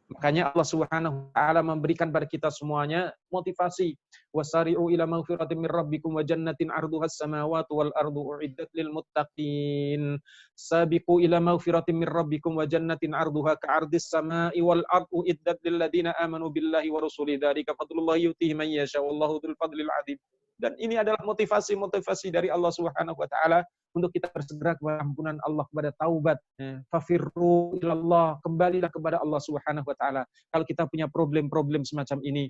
Makanya Allah Subhanahu wa taala memberikan pada kita semuanya motivasi. Wasari'u ila maghfiratin min rabbikum wa jannatin 'arduhas samawati wal ardu u'iddat lil muttaqin. Sabiqu ila maghfiratin min rabbikum wa jannatin 'arduha ka'ardis sama'i wal ardu u'iddat lil ladzina amanu billahi wa rusulihi. Dzalika fadlullahi yu'tihi man yasha wallahu dzul fadlil 'adzim. Dan ini adalah motivasi-motivasi dari Allah Subhanahu wa taala untuk kita bersegera kepada ampunan Allah, kepada taubat. Fafirru ilallah, kembalilah kepada Allah Subhanahu wa taala. Kalau kita punya problem-problem semacam ini,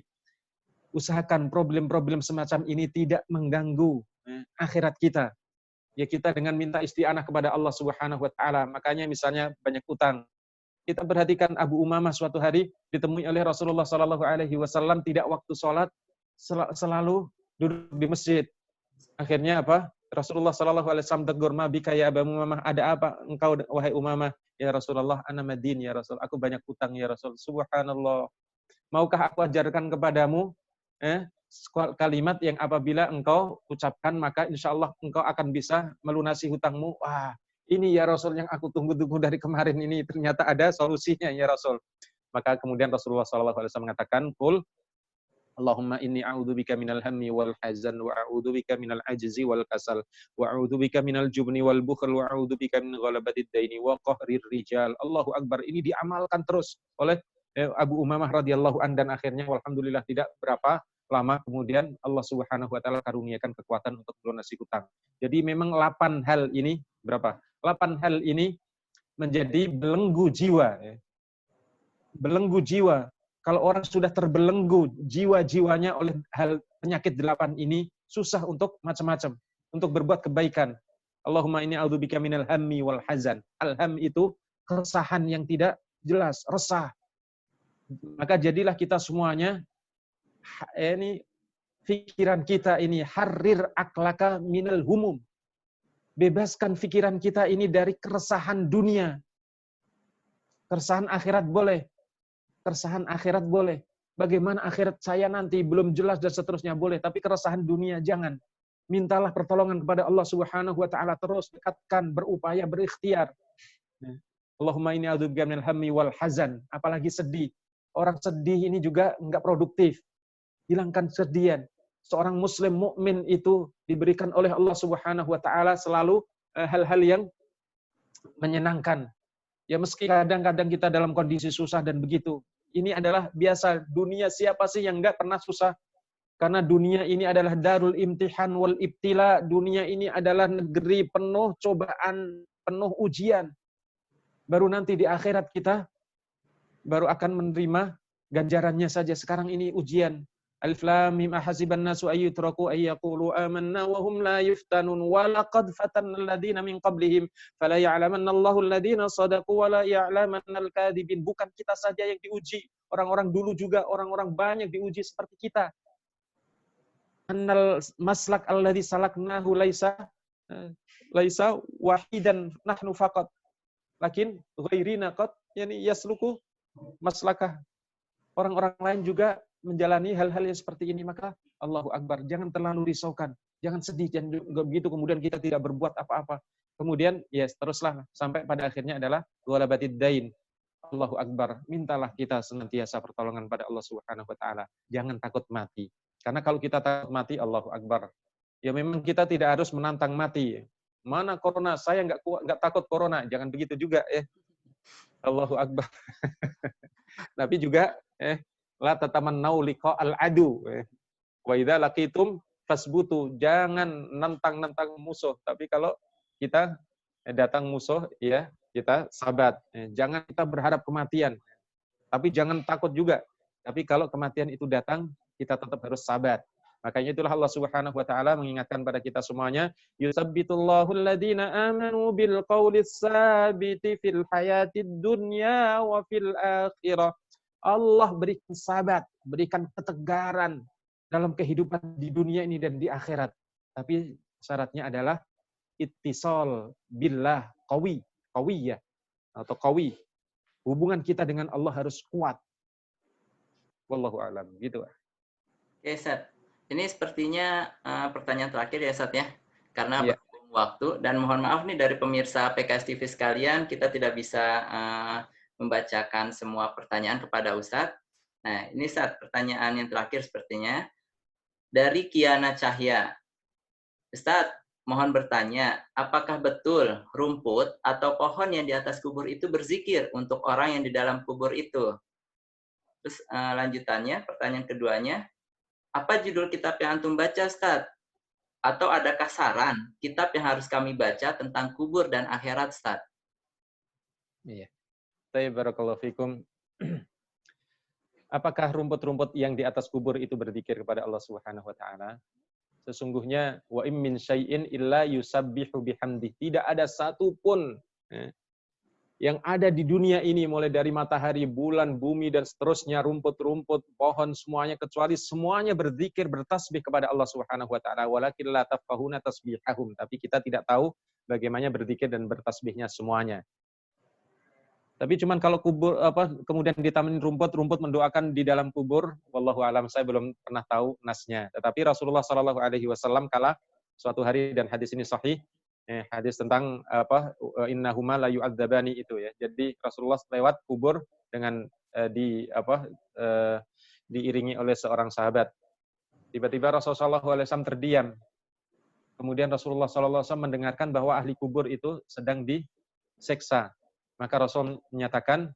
usahakan problem-problem semacam ini tidak mengganggu akhirat kita. Ya, kita dengan minta isti'anah kepada Allah Subhanahu wa taala. Makanya misalnya banyak utang. Kita perhatikan Abu Umamah suatu hari ditemui oleh Rasulullah sallallahu alaihi wasallam tidak waktu sholat, selalu duduk di masjid. Akhirnya apa? Rasulullah sallallahu alaihi wasallam tegur, "Ma bika ya Abu Umamah? Ada apa engkau wahai Umamah?" "Ya Rasulullah, ana madin ya Rasul. Aku banyak utang ya Rasul." Subhanallah. Maukah aku ajarkan kepadamu kalimat yang apabila engkau ucapkan maka insya Allah engkau akan bisa melunasi hutangmu. Wah, ini ya Rasul yang aku tunggu-tunggu dari kemarin ini, ternyata ada solusinya ya Rasul. Maka kemudian Rasulullah sallallahu alaihi wasallam mengatakan, "Qul Allahumma inni a'udzubika minal hammi wal hazan wa a'udzubika minal ajzi wal kasal wa a'udzubika minal jubni wal bukhl wa a'udzubika min ghalabatid daini wa qahrir rijal." Allahu akbar. Ini diamalkan terus oleh Abu Umamah radhiyallahu an, dan akhirnya alhamdulillah tidak berapa lama kemudian Allah Subhanahu wa taala karuniakan kekuatan untuk melunasi hutang. Jadi memang 8 hal ini berapa? 8 hal ini menjadi belenggu jiwa. Belenggu jiwa. Kalau orang sudah terbelenggu jiwa-jiwanya oleh hal penyakit 8 ini, susah untuk macam-macam, untuk berbuat kebaikan. Allahumma inni a'udzubika minal hammi wal hazan. Al-ham itu keresahan yang tidak jelas, resah. Maka jadilah kita semuanya ini pikiran kita ini harrir aklaka minal humum. Bebaskan pikiran kita ini dari keresahan dunia. Keresahan akhirat boleh. Keresahan akhirat boleh. Bagaimana akhirat saya nanti belum jelas dan seterusnya boleh, tapi keresahan dunia jangan. Mintalah pertolongan kepada Allah Subhanahu wa taala, terus dekatkan, berupaya, berikhtiar. Allahumma inni a'udzubika minal hammi wal hazan. Apalagi sedih. Orang sedih ini juga enggak produktif. Hilangkan kesedihan. Seorang muslim mukmin itu diberikan oleh Allah Subhanahu wa taala selalu hal-hal yang menyenangkan. Ya meski kadang-kadang kita dalam kondisi susah dan begitu. Ini adalah biasa dunia, siapa sih yang enggak pernah susah? Karena dunia ini adalah darul imtihan wal ibtila. Dunia ini adalah negeri penuh cobaan, penuh ujian. Baru nanti di akhirat kita baru akan menerima ganjarannya saja. Sekarang ini ujian. Alif lam mim ahasiban nasu ayyutraku ayyaqulu amanna wa hum la yuftanun wa laqad fatanna alladziina min qablihim fala ya'lamanna Allahu alladziina shadaqu wa la ya'lamanna al-kadzibin. Bukan kita saja yang diuji, orang-orang dulu juga, orang-orang banyak diuji seperti kita. Annal maslak alladzi salaknahu laisa wahidan nahnu faqat lakin ghairina qad yani yasluku maslakah. Orang-orang lain juga menjalani hal-hal yang seperti ini. Maka Allahu Akbar, jangan terlalu risaukan, jangan sedih, jangan begitu kemudian kita tidak berbuat apa-apa. Kemudian ya teruslah sampai pada akhirnya adalah ghalabatid dain. Allahu Akbar, mintalah kita senantiasa pertolongan pada Allah Subhanahu wa taala. Jangan takut mati. Karena kalau kita takut mati, Allahu Akbar. Ya memang kita tidak harus menantang mati. Mana corona? Saya enggak takut corona. Jangan begitu juga ya. Allahu Akbar. Tapi juga la tatamannau liqa'al adu. Wa idza laqitum fasbutu. Jangan nantang-nantang musuh. Tapi kalau kita datang musuh, ya kita sabat. Jangan kita berharap kematian. Tapi jangan takut juga. Tapi kalau kematian itu datang, kita tetap harus sabat. Makanya itulah Allah Subhanahu wa taala mengingatkan pada kita semuanya, yusabbitullahu alladziina aamanu bil qaulis tsabiti fil hayatid dunya wa fil akhirah. Allah berikan sabat, berikan ketegaran dalam kehidupan di dunia ini dan di akhirat. Tapi syaratnya adalah ittisal billah qawiyah atau qawi. Hubungan kita dengan Allah harus kuat. Wallahu a'lam. Gitu. Oke, Ustaz. Ini sepertinya pertanyaan terakhir ya, Ustaz ya. Karena Ya. waktu, dan mohon maaf nih dari pemirsa PKS TV sekalian, kita tidak bisa membacakan semua pertanyaan kepada Ustadz. Nah, ini Ustadz, pertanyaan yang terakhir sepertinya. Dari Kiana Cahya. Ustadz, mohon bertanya, apakah betul rumput atau pohon yang di atas kubur itu berzikir untuk orang yang di dalam kubur itu? Terus lanjutannya, pertanyaan keduanya, apa judul kitab yang antum baca, Ustadz? Atau adakah saran kitab yang harus kami baca tentang kubur dan akhirat, Ustadz? Iya. Baik, barakallahu fikum. Apakah rumput-rumput yang di atas kubur itu berzikir kepada Allah Subhanahu wa taala? Sesungguhnya wa im min syai'in illa yusabbihu bihamdi. Tidak ada satupun yang ada di dunia ini, mulai dari matahari, bulan, bumi, dan seterusnya, rumput-rumput, pohon, semuanya, kecuali semuanya berzikir, bertasbih kepada Allah Subhanahu wa taala. Walakin la tafqahuna tasbihahum. Tapi kita tidak tahu bagaimana berzikir dan bertasbihnya semuanya. Tapi cuman kalau kubur kemudian ditamanin rumput mendoakan di dalam kubur, wallahu alam, saya belum pernah tahu nasnya. Tetapi Rasulullah Shallallahu alaihi wasallam kala suatu hari, dan hadis ini sahih, hadis tentang innahuma la yu'adzabani itu ya. Jadi Rasulullah lewat kubur dengan diiringi oleh seorang sahabat. Tiba-tiba Rasulullah SAW terdiam. Kemudian Rasulullah SAW mendengarkan bahwa ahli kubur itu sedang diseksa. Maka Rasul menyatakan,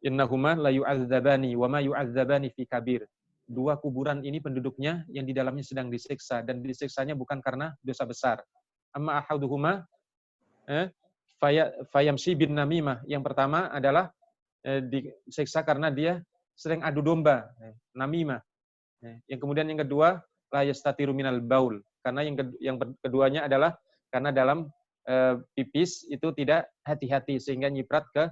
innahuma la yu'adzabani wa ma yu'adzabani fi kabir. Dua kuburan ini penduduknya yang di dalamnya sedang disiksa, dan disiksanya bukan karena dosa besar. Amma ahaduhuma fayamshi bin namimah. Yang pertama adalah disiksa karena dia sering adu domba, namimah. Yang kemudian yang kedua, la yastatiru minal baul. Karena yang keduanya adalah karena dalam pipis itu tidak hati-hati sehingga nyiprat ke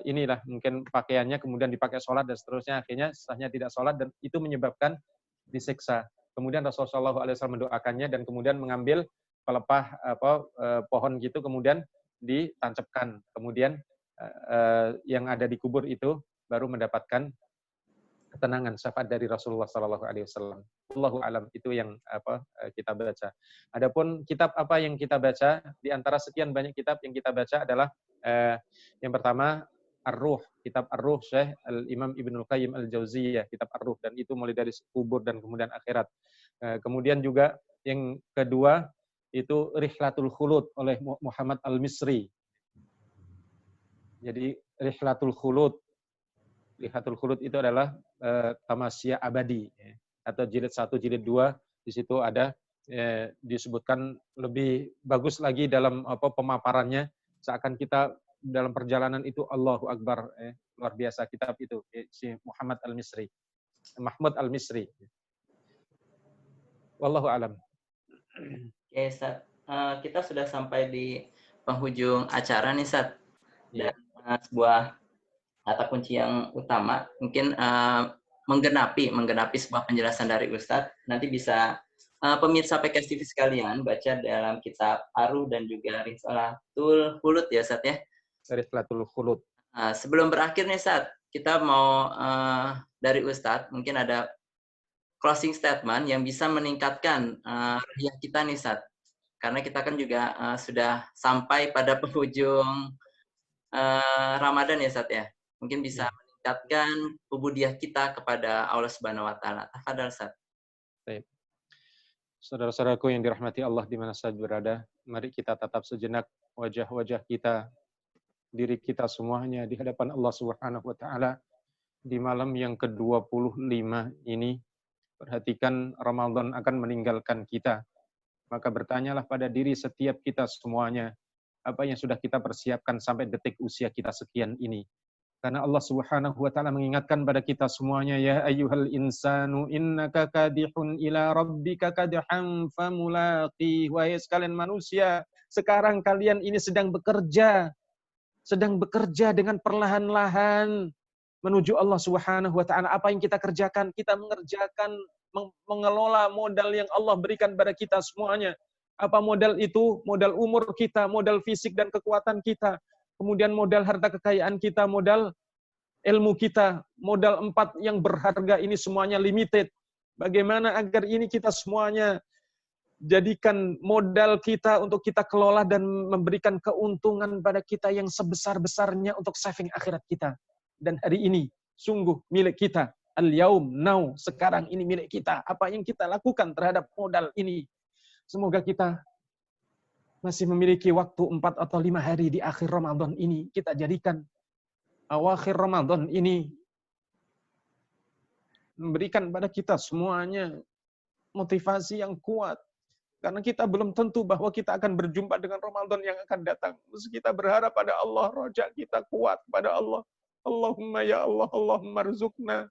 inilah mungkin pakaiannya, kemudian dipakai sholat dan seterusnya, akhirnya setelahnya tidak sholat dan itu menyebabkan disiksa. Kemudian Rasulullah SAW mendoakannya dan kemudian mengambil pelepah pohon gitu, kemudian ditancapkan. Kemudian yang ada di kubur itu baru mendapatkan ketenangan, syafaat dari Rasulullah SAW. Allahu alam, itu yang kita baca. Adapun kitab apa yang kita baca, di antara sekian banyak kitab yang kita baca adalah yang pertama Ar-Ruh, kitab Ar-Ruh Syekh Al-Imam Ibnul Qayyim Al-Jauziyah, kitab Ar-Ruh, dan itu mulai dari kubur dan kemudian akhirat. Kemudian juga yang kedua itu Rihlatul Khulud oleh Muhammad Al-Misri. Jadi Rihlatul Khulud itu adalah tamasya abadi, atau jilid 1, jilid 2, di situ ada disebutkan lebih bagus lagi dalam pemaparannya, seakan kita dalam perjalanan itu Allahu Akbar, luar biasa kitab itu, si Muhammad Al-Misri, Mahmud Al-Misri. Wallahu alam. Oke, Ustaz. Kita sudah sampai di penghujung acara nih, Ustaz. Dan sebuah kata kunci yang utama, mungkin menggenapi sebuah penjelasan dari Ustadz. Nanti bisa pemirsa PKS TV sekalian baca dalam kitab Ar-Ruh dan juga Rihlatul Khulud ya, Ustadz ya. Rihlatul Khulud. Sebelum berakhir nih, Ustadz, kita mau dari Ustadz mungkin ada closing statement yang bisa meningkatkan ruhiyah kita nih, Ustadz. Karena kita kan juga sudah sampai pada penghujung Ramadan ya, Ustadz ya. Mungkin bisa meningkatkan ubudiyah kita kepada Allah Subhanahu wa taala. Tafadhal, Ustaz. Baik. Saudara-saudaraku yang dirahmati Allah di mana saja berada, mari kita tatap sejenak wajah-wajah kita, diri kita semuanya di hadapan Allah Subhanahu wa taala di malam yang ke-25 ini. Perhatikan Ramadan akan meninggalkan kita. Maka bertanyalah pada diri setiap kita semuanya, apa yang sudah kita persiapkan sampai detik usia kita sekian ini. Karena Allah Subhanahu wa taala mengingatkan pada kita semuanya, ya ayyuhal insanu innaka kadihun ila rabbika kadhan famulaqi. Wahai sekalian manusia, sekarang kalian ini sedang bekerja dengan perlahan-lahan menuju Allah Subhanahu wa taala. Apa yang kita kerjakan? Kita mengelola modal yang Allah berikan pada kita semuanya. Apa modal itu? Modal umur kita, modal fisik dan kekuatan kita. Kemudian modal harta kekayaan kita, modal ilmu kita, modal 4 yang berharga ini semuanya limited. Bagaimana agar ini kita semuanya Jadikan modal kita untuk kita kelola dan memberikan keuntungan pada kita yang sebesar-besarnya untuk saving akhirat kita. Dan hari ini sungguh milik kita. Al-yaum, now, sekarang ini milik kita. Apa yang kita lakukan terhadap modal ini. Semoga kita masih memiliki waktu 4 atau 5 hari di akhir Ramadan ini. Kita jadikan awakhir Ramadan ini memberikan pada kita semuanya motivasi yang kuat. Karena kita belum tentu bahwa kita akan berjumpa dengan Ramadan yang akan datang. Terus kita berharap pada Allah, roja kita kuat pada Allah. Allahumma ya Allah, Allahumma rizukna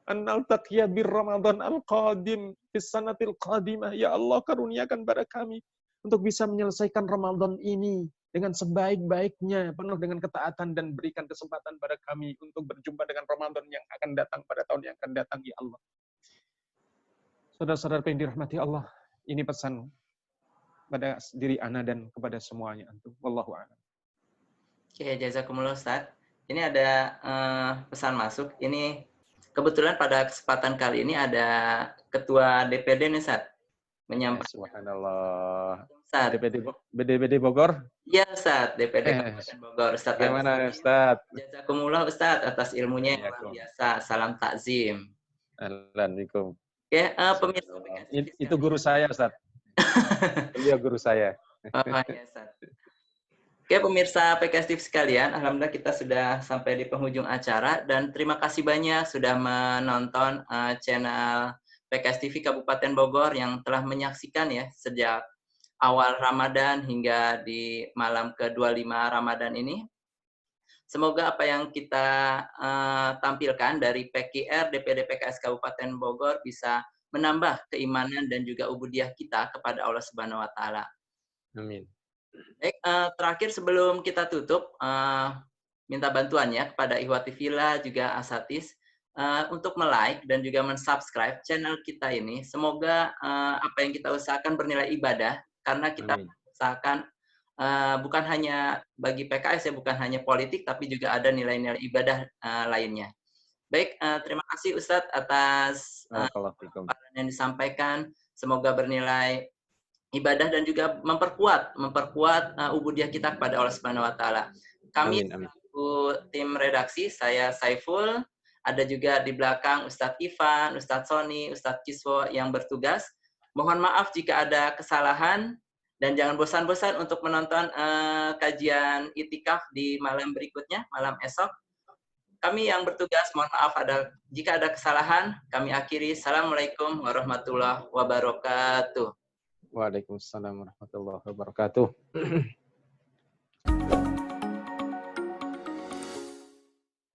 an naltaqiya bir Ramadan al-qadim bis sanatil qadimah. Ya Allah, karuniakan pada kami untuk bisa menyelesaikan Ramadan ini dengan sebaik-baiknya, penuh dengan ketaatan, dan berikan kesempatan pada kami untuk berjumpa dengan Ramadan yang akan datang pada tahun yang akan datang, ya Allah. Saudara-saudara yang dirahmati Allah, ini pesan pada diri ana dan kepada semuanya antum. Wallahu a'lam. Oke, jazakumullah Ustaz. Ini ada pesan masuk. Ini kebetulan pada kesempatan kali ini ada Ketua DPD nih Ustaz. Menyampaikan. Subhanallah. Ustaz. DPD Bogor? Iya Ustaz, DPD Kabupaten Bogor. Ustaz. Bagaimana Ustaz? Jazakumullah Ustaz atas ilmunya yang luar biasa. Salam takzim. Assalamualaikum. Oke, pemirsa itu guru saya Ustaz. Beliau guru saya. Oh, ya, Ustaz. Oke, pemirsa PKS TV sekalian, alhamdulillah kita sudah sampai di penghujung acara dan terima kasih banyak sudah menonton channel PKS TV Kabupaten Bogor yang telah menyaksikan ya sejak awal Ramadan hingga di malam ke-25 Ramadan ini. Semoga apa yang kita tampilkan dari PKR DPD PKS Kabupaten Bogor bisa menambah keimanan dan juga ubudiyah kita kepada Allah Subhanahu wa taala. Amin. Baik, terakhir sebelum kita tutup, minta bantuannya kepada Ikhwati Villa juga Asatis untuk like dan juga mensubscribe channel kita ini. Semoga apa yang kita usahakan bernilai ibadah, karena kita usahakan bukan hanya bagi PKS ya, bukan hanya politik, tapi juga ada nilai-nilai ibadah lainnya. Baik, terima kasih Ustadz atas paparan yang disampaikan. Semoga bernilai ibadah dan juga memperkuat ubudiyah kita kepada Allah Subhanahu wa taala. Kami tim redaksi, saya Saiful, ada juga di belakang Ustadz Ivan, Ustadz Sony, Ustadz Kiswo yang bertugas. Mohon maaf jika ada kesalahan dan jangan bosan-bosan untuk menonton kajian itikaf di malam berikutnya, malam esok. Kami yang bertugas, mohon maaf jika ada kesalahan. Kami akhiri. Assalamualaikum warahmatullahi wabarakatuh. Waalaikumsalam warahmatullahi wabarakatuh.